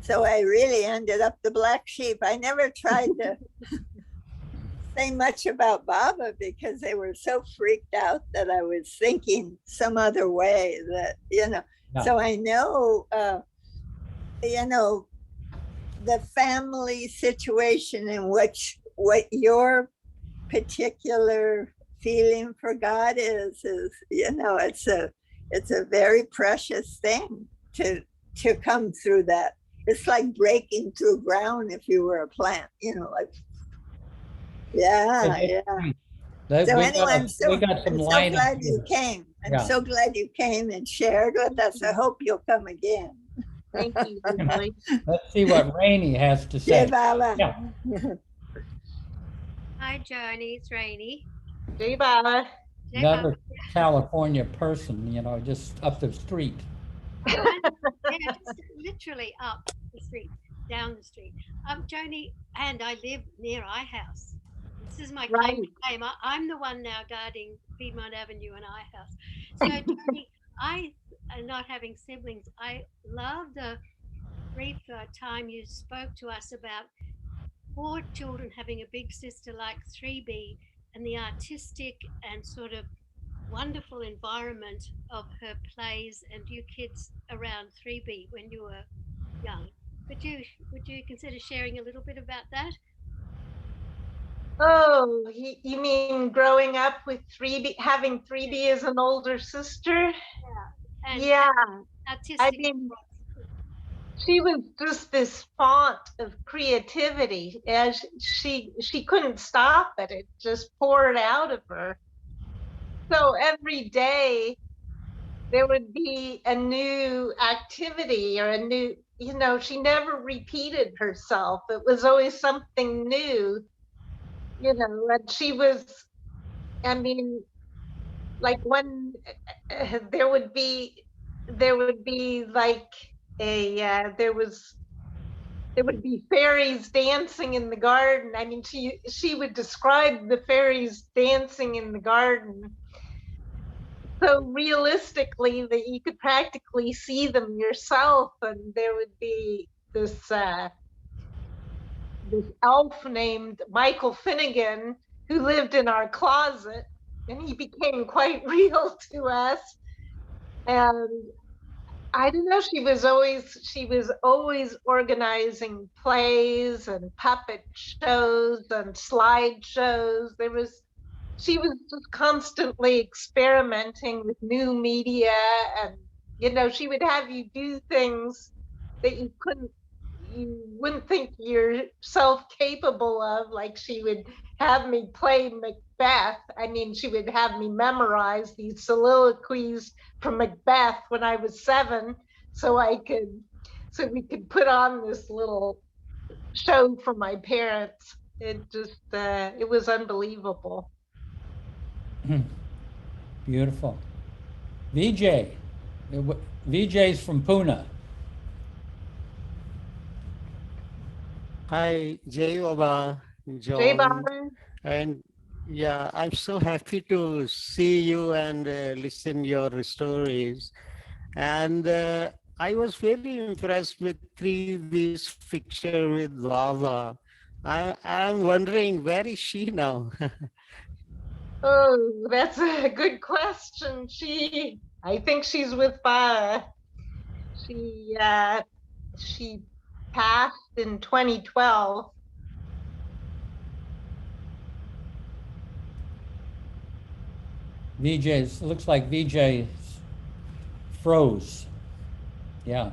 S9: So I really ended up the black sheep. I never tried to say much about Baba because they were so freaked out that I was thinking some other way that, So I know, the family situation in which what your particular feeling for God is, it's a very precious thing to come through that. It's like breaking through ground if you were a plant, yeah. So anyway, I'm so glad you came. I'm so glad you came and shared with us. I hope you'll come again.
S2: Thank you.
S1: Let's see what Rainey has to say.
S9: Yeah.
S10: Hi, Joni. It's Rainey.
S2: Hey, Baba.
S1: Another California person, just up the street.
S10: Yeah, just literally up the street, down the street. Joni, and I live near iHouse. This is my claim to fame. I'm the one now guarding Piedmont Avenue and iHouse. So, Joni, not having siblings. I loved the brief time you spoke to us about 4 children having a big sister like 3B and the artistic and sort of wonderful environment of her plays and you kids around 3B when you were young. Would you consider sharing a little bit about that?
S2: Oh, you mean growing up with 3B, having 3B as an older sister?
S10: And
S2: Yeah, I
S10: artistic.
S2: mean, she was just this font of creativity, as she couldn't stop it. It just poured out of her. So every day there would be a new activity or a new, she never repeated herself. It was always something new, and she was, I mean, like when there would be like there would be fairies dancing in the garden. I mean, she would describe the fairies dancing in the garden so realistically that you could practically see them yourself, and there would be this elf named Michael Finnegan who lived in our closet, and he became quite real to us. And I don't know, she was always organizing plays and puppet shows and slide shows. She was just constantly experimenting with new media, and she would have you do things that you wouldn't think yourself capable of. Like she would have me play Macbeth. I mean, she would have me memorize these soliloquies from Macbeth when I was 7, so we could put on this little show for my parents. It was unbelievable.
S1: Beautiful. VJ. VJ's from Pune.
S11: Hi, Jai Baba,
S2: Jay
S11: Joan,
S2: Baba.
S11: and yeah, I'm so happy to see you and listen your stories. And I was very impressed with 3B's picture with Baba. I'm wondering, where is she now?
S2: Oh, that's a good question. I think she's with Ba. She passed in 2012.
S1: Looks like VJ froze. Yeah.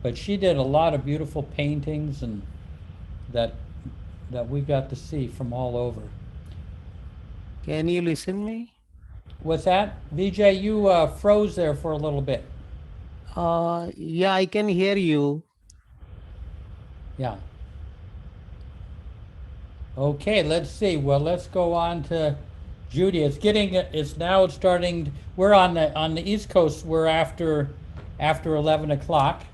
S1: But she did a lot of beautiful paintings and that we got to see from all over.
S11: Can you listen me?
S1: What's that? VJ, you froze there for a little bit.
S11: Yeah, I can hear you.
S1: Yeah. Okay, let's see. Well, let's go on to Judy. It's now starting. We're on the East Coast. We're after 11 o'clock.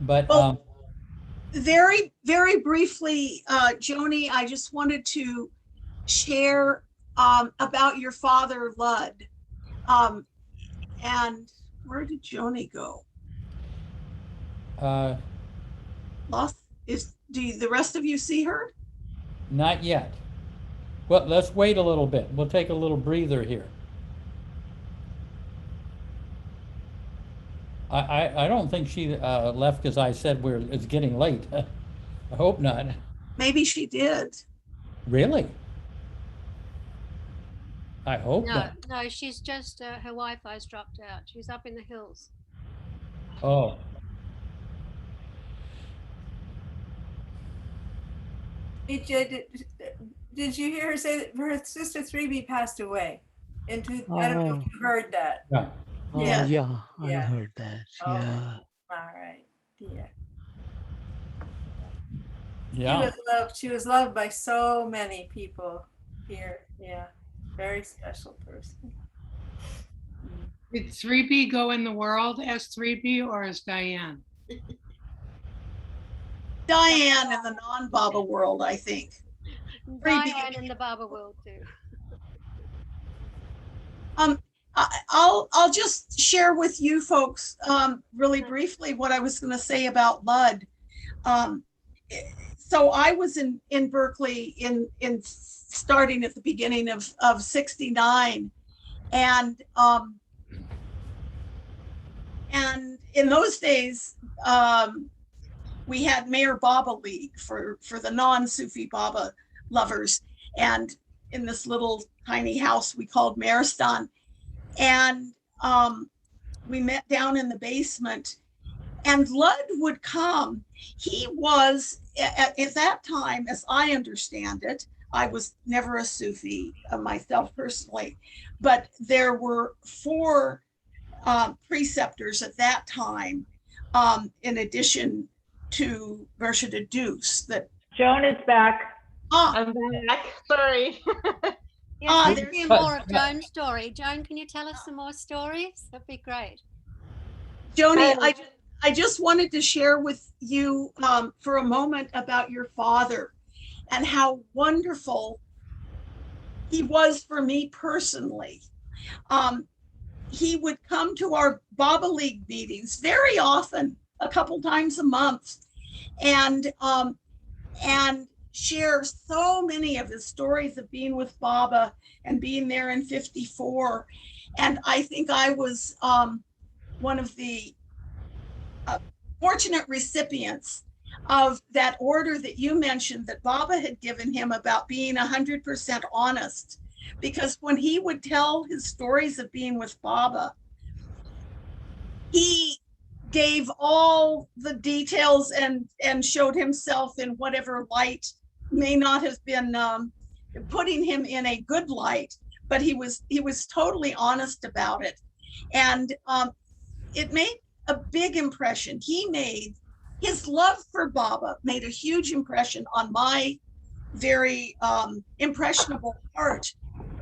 S1: But
S5: very, very briefly, Joni, I just wanted to share about your father, Lud. And where did Joni go? Lost? Do the rest of you see her?
S1: Not yet. Well, let's wait a little bit. We'll take a little breather here. I don't think she left because I said it's getting late. I hope not.
S5: Maybe she did.
S1: Really? I hope not.
S10: No, she's just her Wi-Fi's dropped out. She's up in the hills.
S1: Oh.
S3: BJ, did you hear her say that her sister 3B passed away? I don't know if you heard that.
S1: Yeah.
S11: Yeah, I
S3: Yeah.
S11: heard that.
S3: Oh.
S11: Yeah.
S3: All right. Yeah.
S1: Yeah.
S3: She was loved by so many people here. Yeah. Very special person.
S6: Did 3B go in the world as 3B or as Diane?
S5: Diane in the non-Baba world, I think.
S10: Diane in the Baba world too.
S5: I'll just share with you folks really briefly what I was going to say about Lud. So I was in Berkeley in starting at the beginning of '69, and in those days we had Mayor Baba League for the non-Sufi Baba lovers, and in this little tiny house we called Maristan, and we met down in the basement, and Lud would come. He was, at that time, as I understand it, I was never a Sufi myself personally, but there were 4 preceptors at that time, in addition to Murshid Deuce. That
S12: Joan is back.
S2: I'm back. Sorry.
S10: Yes,
S5: there's-
S10: hear more of Joan's story. Joan, can you tell us some more stories? That'd be great.
S5: Joni, I just wanted to share with you for a moment about your father and how wonderful he was for me personally. He would come to our Baba League meetings very often, a couple times a month, and share so many of his stories of being with Baba and being there in '54. And I think I was one of the fortunate recipients of that order that you mentioned that Baba had given him about being 100% honest. Because when he would tell his stories of being with Baba, he gave all the details and showed himself in whatever light may not have been putting him in a good light, but he was totally honest about it. And it made a big impression. His love for Baba made a huge impression on my very impressionable heart,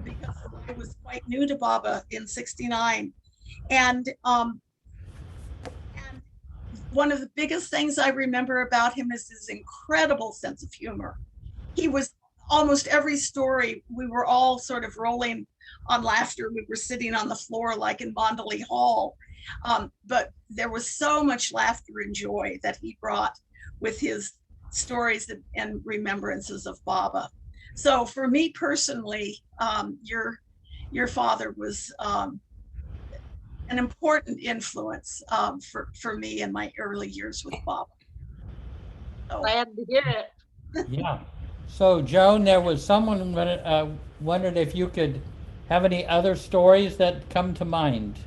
S5: because I was quite new to Baba in '69. And one of the biggest things I remember about him is his incredible sense of humor. He was almost every story, we were all sort of rolling on laughter. We were sitting on the floor like in Mondley Hall. But there was so much laughter and joy that he brought with his stories and remembrances of Baba. So for me personally, your father was an important influence for me in my early years with Baba. So,
S2: Glad to hear it.
S1: Yeah. So Joan, there was someone wondered if you could have any other stories that come to mind.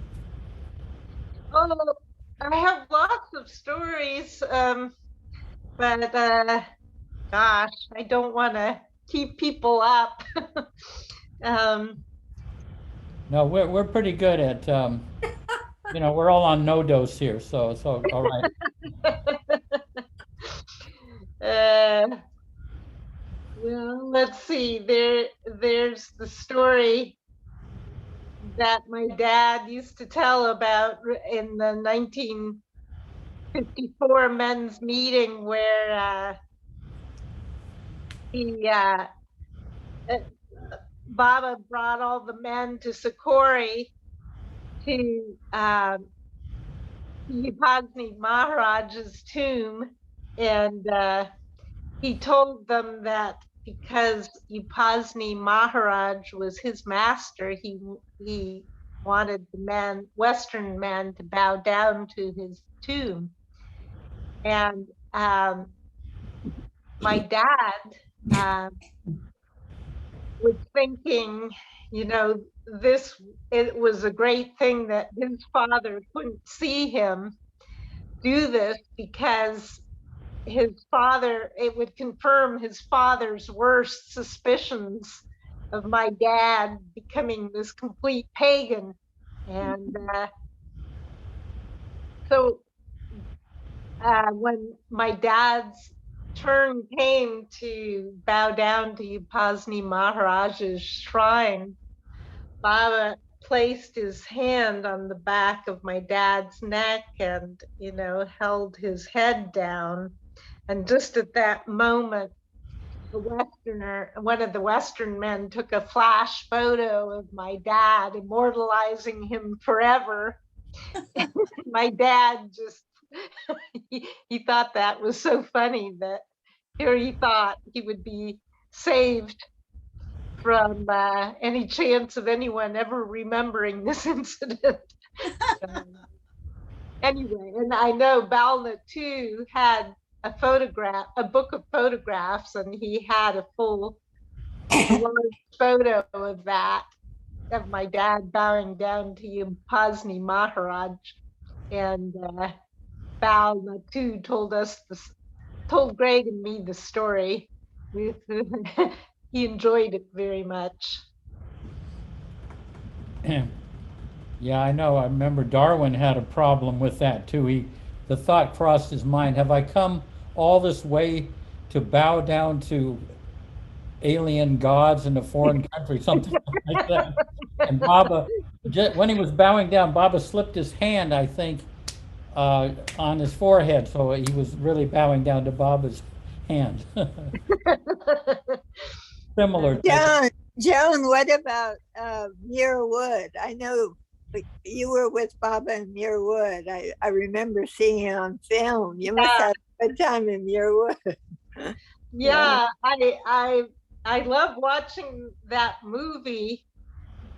S2: Oh, I have lots of stories, but gosh, I don't want to keep people up.
S1: No, we're pretty good at we're all on no dose here, so all right.
S2: Well, let's see. There's the story that my dad used to tell about in the 1954 men's meeting where Baba brought all the men to Sikori to Upasni Maharaj's tomb, and he told them that because Upasni Maharaj was his master, he wanted the Western men to bow down to his tomb. And my dad was thinking, it was a great thing that his father couldn't see him do this, because it would confirm his father's worst suspicions of my dad becoming this complete pagan. And so when my dad's turn came to bow down to Upasni Maharaj's shrine, Baba placed his hand on the back of my dad's neck and, held his head down. And just at that moment, a Westerner, one of the Western men took a flash photo of my dad, immortalizing him forever. My dad just, he thought that was so funny that here he thought he would be saved from any chance of anyone ever remembering this incident. Anyway, and I know Balna too had a book of photographs, and he had a large photo of that, of my dad bowing down to Upasni Maharaj. And Balna too told Greg and me the story. He enjoyed it very much.
S1: Yeah, I know. I remember Darwin had a problem with that too. The thought crossed his mind, have I come all this way to bow down to alien gods in a foreign country, something like that. And Baba, when he was bowing down, Baba slipped his hand, I think, on his forehead. So he was really bowing down to Baba's hand. Similar.
S9: Joan, what about Muir Wood? I know you were with Baba in Muir Wood. I remember seeing it on film. You must have a good time in Muir Wood.
S2: Yeah, I love watching that movie,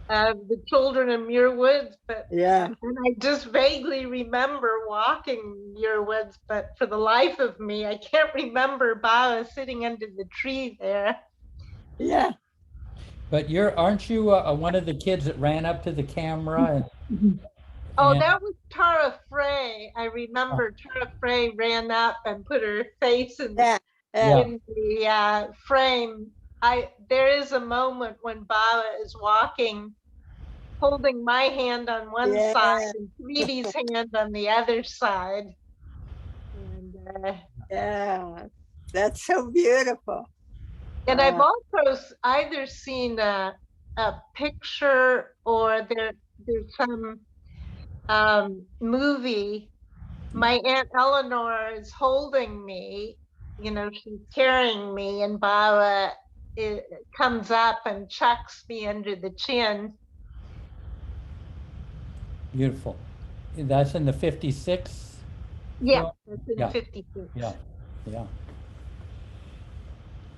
S2: The Children of Muir Woods, but and I just vaguely remember walking Muir Woods, but for the life of me, I can't remember Baba sitting under the tree there.
S9: Yeah.
S1: But aren't you one of the kids that ran up to the camera?
S2: That was Tara Frey. I remember Tara Frey ran up and put her face in the frame. There is a moment when Baba is walking, holding my hand on one side and Sweetie's hand on the other side. And,
S9: that's so beautiful.
S2: And I've also either seen a picture or there's some movie. My Aunt Eleanor is holding me, she's carrying me, and Baba comes up and chucks me under the chin.
S1: Beautiful. That's in the 56?
S2: Yeah, that's in 56.
S1: Yeah.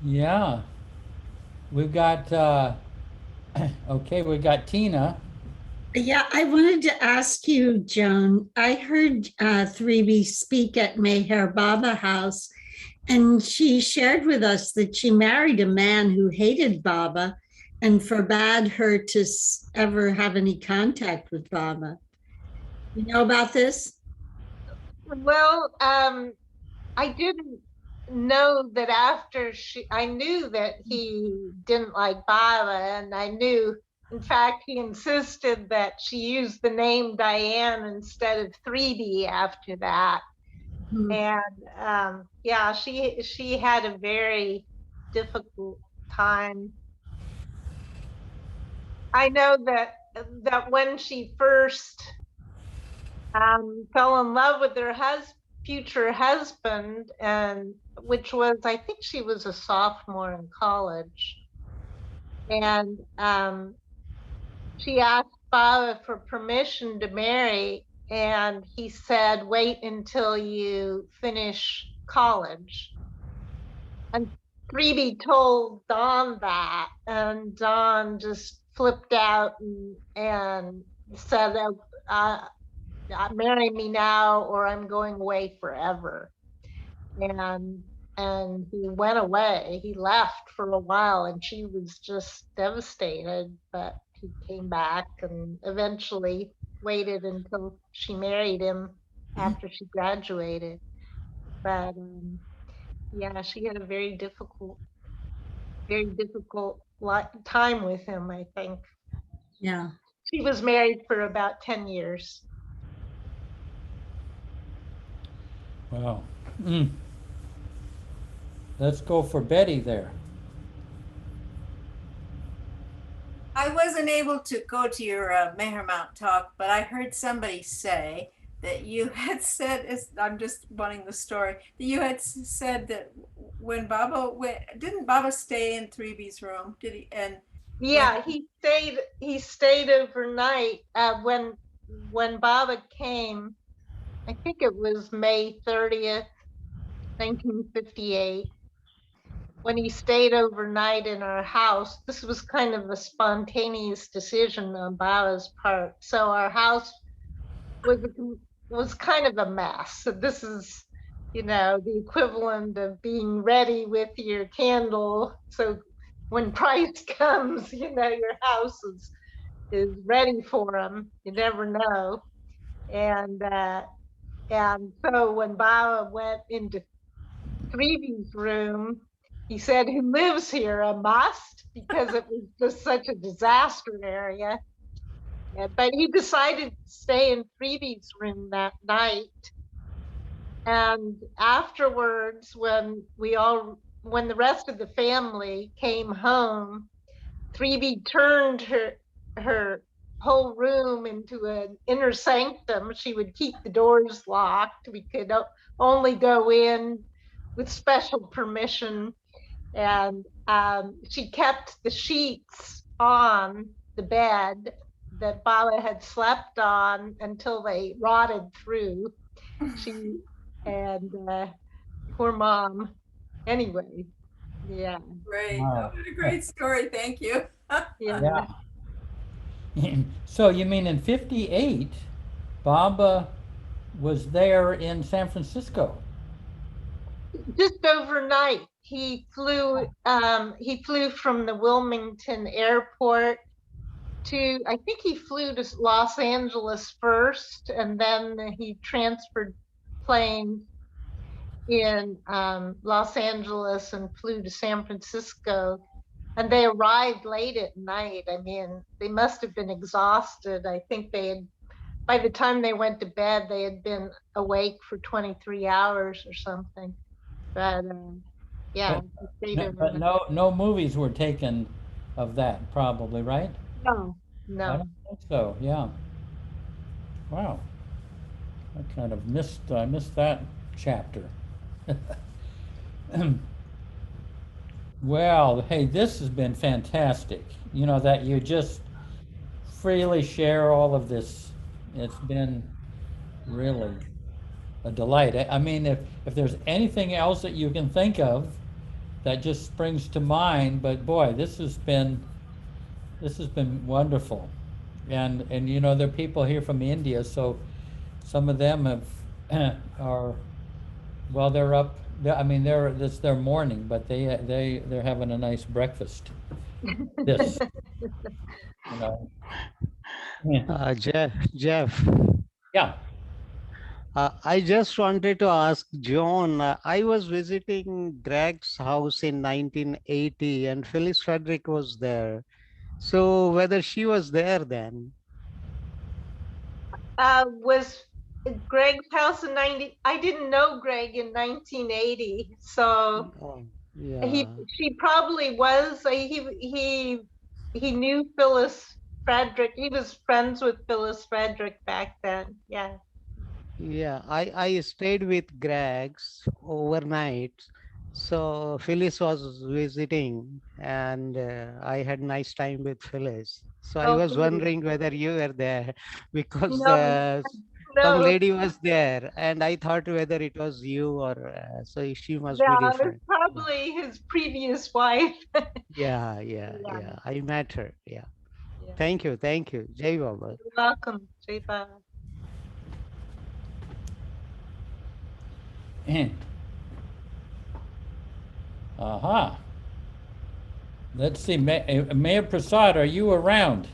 S1: Yeah. We've got, we've got Tina.
S7: Yeah, I wanted to ask you, Joan, I heard 3B speak at Meher Baba House, and she shared with us that she married a man who hated Baba and forbade her to ever have any contact with Baba. You know about this?
S2: Well, I didn't know that after I knew that he didn't like Baba, and I knew, in fact, he insisted that she use the name Diane instead of 3B after that. And she had a very difficult time. I know that when she first fell in love with her future husband, and which was, I think she was a sophomore in college, and she asked Baba for permission to marry, and he said, wait until you finish college. And 3B told Don that, and Don just flipped out and said, marry me now or I'm going away forever. And he went away. He left for a while, and she was just devastated, but he came back and eventually waited until she married him after she graduated. But she had a very difficult time with him, I think.
S7: Yeah.
S2: She was married for about 10 years.
S1: Wow. Let's go for Betty there.
S3: I wasn't able to go to your Meher Mount talk, but I heard somebody say that you had said, I'm just wanting the story, that you had said that when Baba went, didn't Baba stay in 3B's room? Did he? And
S2: Yeah, he stayed overnight. When Baba came, I think it was May 30th, 1958. When he stayed overnight in our house, this was kind of a spontaneous decision on Baba's part. So our house was kind of a mess. So this is, the equivalent of being ready with your candle. So when Christ comes, your house is ready for him. You never know. And so when Baba went into 3B's room, he said, "Who lives here? A must," because it was just such a disaster area. Yeah, but he decided to stay in 3B's room that night. And afterwards, when the rest of the family came home, 3B turned her whole room into an inner sanctum. She would keep the doors locked. We could only go in with special permission. And she kept the sheets on the bed that Baba had slept on until they rotted through. Poor mom. Anyway, yeah.
S3: great.
S1: Wow.
S3: Oh, what a great story. Thank you.
S2: Yeah.
S1: Yeah. So you mean in 58, Baba was there in San Francisco?
S2: Just overnight, he flew from the Wilmington airport to, I think he flew to Los Angeles first, and then he transferred planes in Los Angeles and flew to San Francisco. And they arrived late at night. I mean, they must have been exhausted. I think by the time they went to bed, they had been awake for 23 hours or something. But yeah,
S1: But no movies were taken of that, probably, right?
S2: no.
S1: I don't think so. Yeah. Wow. I kind of missed that chapter. Well, hey, this has been fantastic. That you just freely share all of this. It's been really a delight. I mean, if there's anything else that you can think of that just springs to mind, but boy, this has been wonderful. And there are people here from India, so some of them they're up. It's their morning, but they're having a nice breakfast. This, Yeah.
S11: Jeff,
S1: Yeah.
S11: I just wanted to ask Joan. I was visiting Greg's house in 1980, and Phyllis Frederick was there. So whether she was there then?
S2: Was Greg's house in 90? I didn't know Greg in 1980, so
S11: Oh, yeah.
S2: she probably was. He knew Phyllis Frederick. He was friends with Phyllis Frederick back then. Yeah.
S11: Yeah, I stayed with Greg's overnight. So Phyllis was visiting, and I had nice time with Phyllis. So I was
S2: Okay.
S11: wondering whether you were there because
S2: No,
S11: some
S2: no.
S11: lady was there, and I thought whether it was you or so she must be
S2: No, it's
S11: different.
S2: probably his previous wife.
S11: Yeah.
S2: Yeah.
S11: I met her. Yeah.
S2: Yeah.
S11: Thank you. Jai Baba.
S2: You're welcome, Jai Baba.
S1: Aha. Let's see, Mayor Prasad, are you around?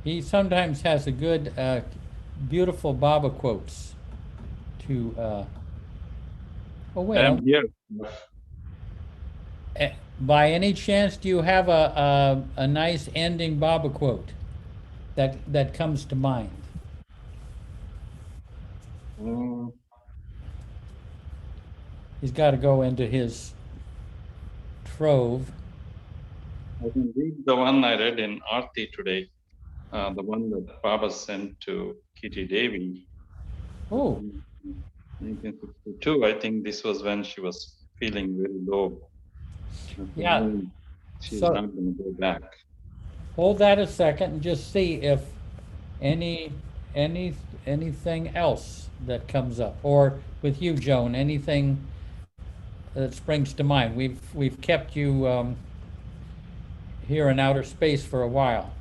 S1: He sometimes has a good, beautiful Baba quotes to. Oh wait.
S12: I'm here.
S1: By any chance, do you have a nice ending Baba quote that comes to mind? He's got to go into his trove.
S12: I can read the one I read in Arti today. the one that Baba sent to Kitty Devi.
S1: Oh,
S12: 1962. I think this was when she was feeling very low.
S1: yeah.
S12: She's
S1: So
S12: not going to go back.
S1: hold that a second and just see if any anything else that comes up, or with you, Joan, anything that springs to mind. We've kept you here in outer space for a while.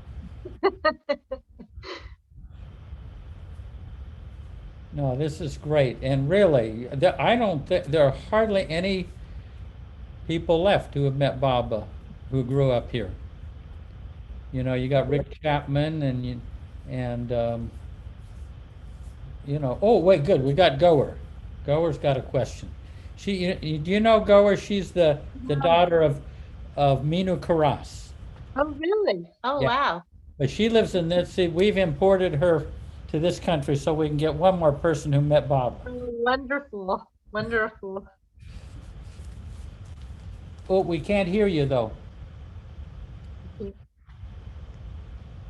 S1: No, this is great, and really, I don't think there are hardly any people left who have met Baba who grew up here. You know, you got Rick Chapman and you know, oh wait, good, we got Goer. Goer's got a question. Do you know Goer? She's the daughter of Minu Karas.
S2: Oh, really? Oh,
S1: Yeah.
S2: wow.
S1: But she lives in this, see, we've imported her to this country so we can get one more person who met Baba.
S2: Oh, wonderful. Wonderful.
S1: Oh, we can't hear you though.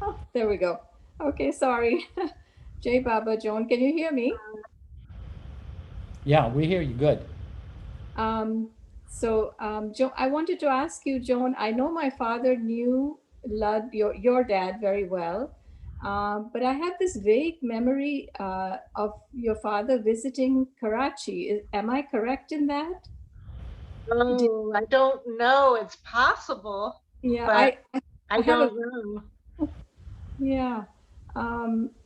S3: Oh, there we go. Okay, sorry. Jai Baba, Joan, can you hear me?
S1: Yeah, we hear you good.
S3: Joan, I wanted to ask you, Joan, I know my father knew Lud, your dad, very well, but I have this vague memory of your father visiting Karachi. Am I correct in that?
S2: Oh, I don't know. It's possible.
S3: Yeah,
S2: but I
S3: have
S2: don't know.
S3: Yeah.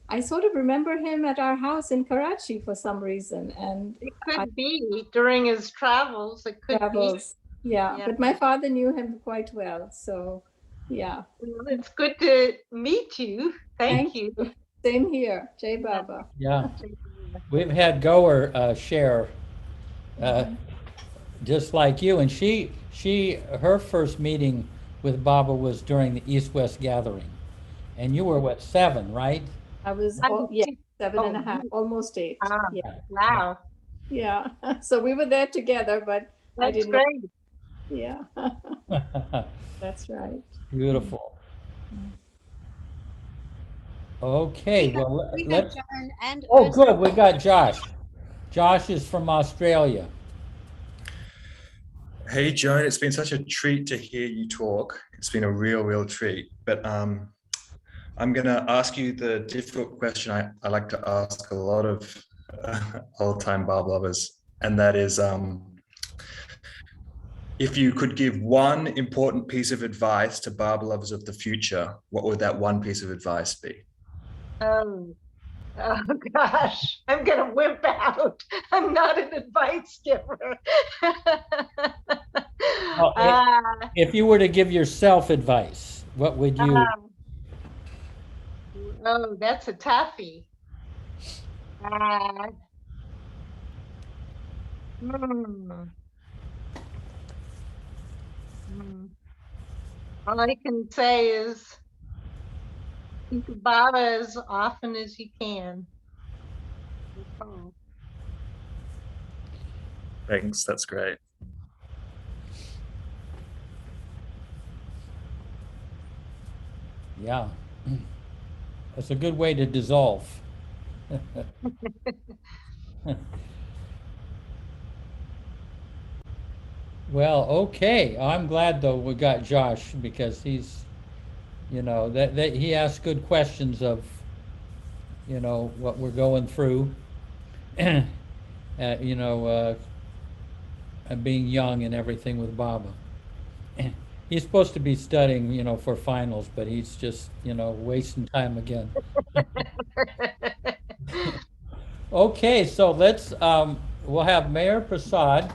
S3: I sort of remember him at our house in Karachi for some reason, and
S2: It could be during his travels. It could
S3: travels. Yeah,
S2: Yeah.
S3: but my father knew him quite well, so yeah.
S2: be. Well, it's good to meet you. Thank you.
S3: Same here, Jai Baba.
S1: Yeah, we've had Goer share just like you, and her first meeting with Baba was during the East-West Gathering, and you were what, 7, right?
S3: I was,
S2: I'm
S3: yeah,
S2: too-
S3: 7.5, almost 8.
S2: Ah,
S3: Yeah,
S2: Wow.
S3: yeah. So we were there together, but I
S2: That's
S3: didn't.
S2: great.
S3: Yeah, that's right.
S1: Beautiful. Okay, well,
S10: We got
S1: let's.
S10: Joan and
S1: Oh,
S10: Ursula.
S1: good, we got Josh. Josh is from Australia.
S13: Hey, Joan, it's been such a treat to hear you talk. It's been a real treat. But I'm going to ask you the difficult question I like to ask a lot of old-time Baba lovers, and that is, if you could give one important piece of advice to Baba lovers of the future, what would that one piece of advice be?
S2: Oh gosh, I'm gonna whip out. I'm not an advice giver.
S1: If you were to give yourself advice, what would you?
S2: Oh, that's a toughie. All I can say is think of Baba as often as you can.
S13: Thanks, that's great.
S1: Yeah, that's a good way to dissolve. Well, okay. I'm glad though we got Josh because he's, you know, that he asks good questions of, you know, what we're going through, you know, being young and everything with Baba. He's supposed to be studying, you know, for finals, but he's just, you know, wasting time again. Okay, so let's, we'll have Mayor Prasad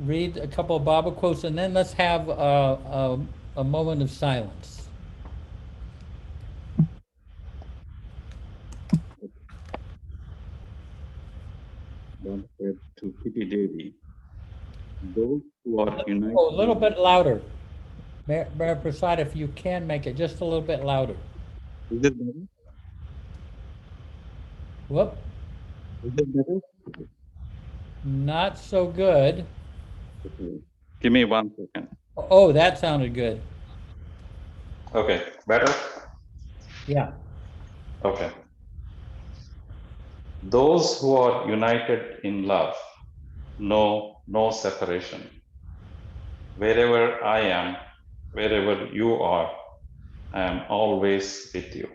S1: read a couple of Baba quotes, and then let's have a moment of silence.
S12: One said to Kitty Devi, those who are united.
S1: Oh, a little bit louder. Mayor Prasad, if you can make it just a little bit louder.
S12: Is it better?
S1: Whoop.
S12: Is it better?
S1: Not so good.
S12: Okay. Give me 1 second.
S1: Oh, that sounded good.
S12: Okay, better?
S1: Yeah.
S12: Okay. Those who are united in love know no separation. Wherever I am, wherever you are, I am always with you.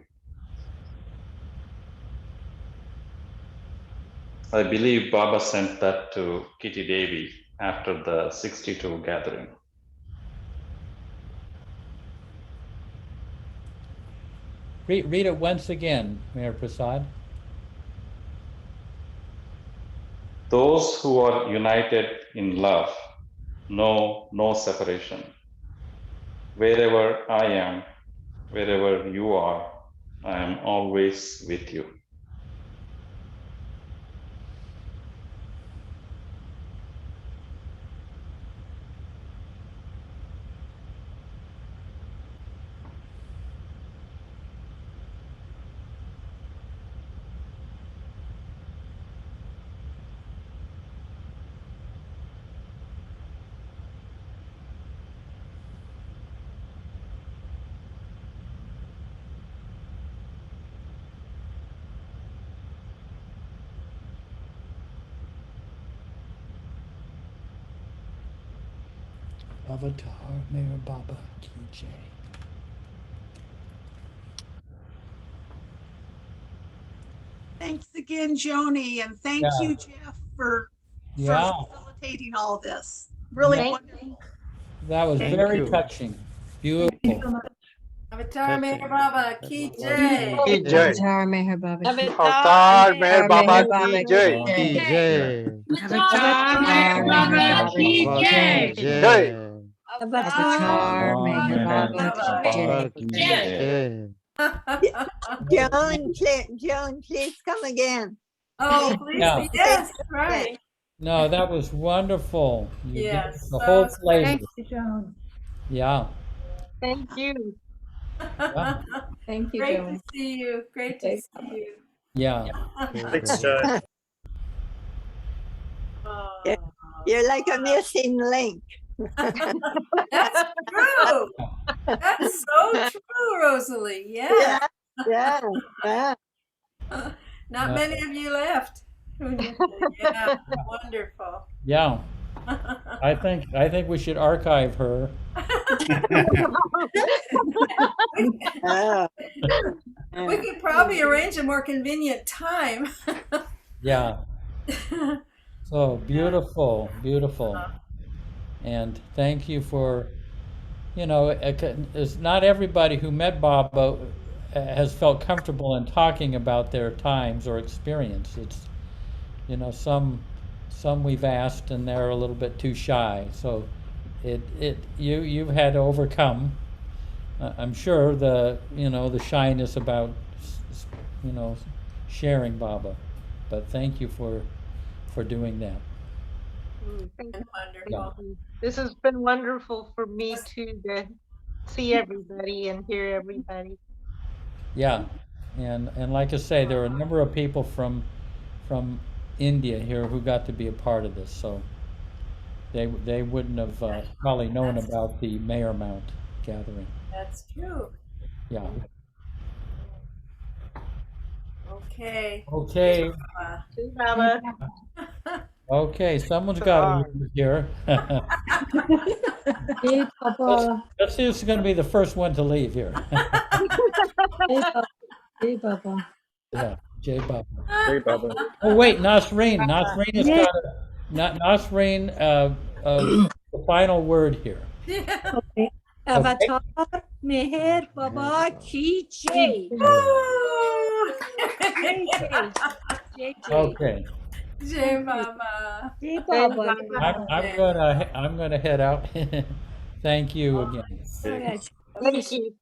S12: I believe Baba sent that to Kitty Devi after the 62 gathering.
S1: Read it once again, Mayor Prasad.
S12: Those who are united in love know no separation. Wherever I am, wherever you are, I am always with you.
S1: Avatar, Mayor Baba, Ki Jai.
S5: Thanks again, Joni, and thank
S1: Yeah.
S5: you, Jeff, for
S1: Yeah,
S5: facilitating all this. Really
S1: Yeah.
S5: wonderful.
S1: that was
S11: Thank
S1: very
S11: you.
S1: touching. Beautiful.
S14: Avatar Meher
S11: Touching.
S14: Baba Ki Jai.
S4: Ki Jai.
S7: Avatar Meher Baba.
S4: Avatar Meher Baba Ki Jai.
S11: Ki Jai.
S14: Avatar Meher Baba Ki
S11: Baba
S14: Jai.
S11: Ki Jai.
S7: Avatar Meher Baba.
S11: Baba Ki Jai.
S9: Joan, please come again.
S14: Oh, please.
S1: Yeah.
S14: Yes, right.
S1: No, that was wonderful. You gave
S14: Yes,
S1: us the
S14: that
S1: whole
S14: was
S1: flavor.
S14: great.
S3: Thank you, Joan.
S1: Yeah.
S2: Thank you.
S3: Thank you,
S14: Great
S3: Joan.
S14: to see you. Great to see you.
S1: Yeah.
S4: Thanks, Joan.
S9: Yeah. You're like a missing link.
S14: That's true. That's so true, Rosalie. Yeah.
S9: Yeah, yeah.
S14: Not many of you left. Yeah, wonderful.
S1: Yeah. I think we should archive her.
S9: Oh.
S14: We could probably arrange a more convenient time.
S1: Yeah. So beautiful, beautiful. And thank you for, it's not everybody who met Baba has felt comfortable in talking about their times or experience. It's, some we've asked and they're a little bit too shy. So you've had to overcome, I'm sure, the shyness about, sharing Baba. But thank you for doing that.
S2: Thank you.
S14: Wonderful.
S2: This has been wonderful for me too, to see everybody and hear everybody.
S1: Yeah, and like I say, there are a number of people from India here who got to be a part of this, so they wouldn't have probably known about the Mayor Mount gathering.
S14: That's true.
S1: Yeah.
S14: Okay.
S1: Okay.
S2: See, Baba.
S1: Okay, someone's got to leave here.
S3: Hey, Papa.
S1: Let's see who's going to be the first one to leave here.
S3: Hey, Papa.
S1: Yeah, Jay Baba.
S12: Hey, Baba.
S1: Oh wait, Nasreen. Nasreen has got Nasreen. The final word here.
S3: Okay. Avatar Meher Baba Ki Jai.
S1: Okay.
S14: Jai Baba.
S3: Jai Baba.
S1: I'm gonna head out. Thank you again.
S3: All right.
S2: Thank you.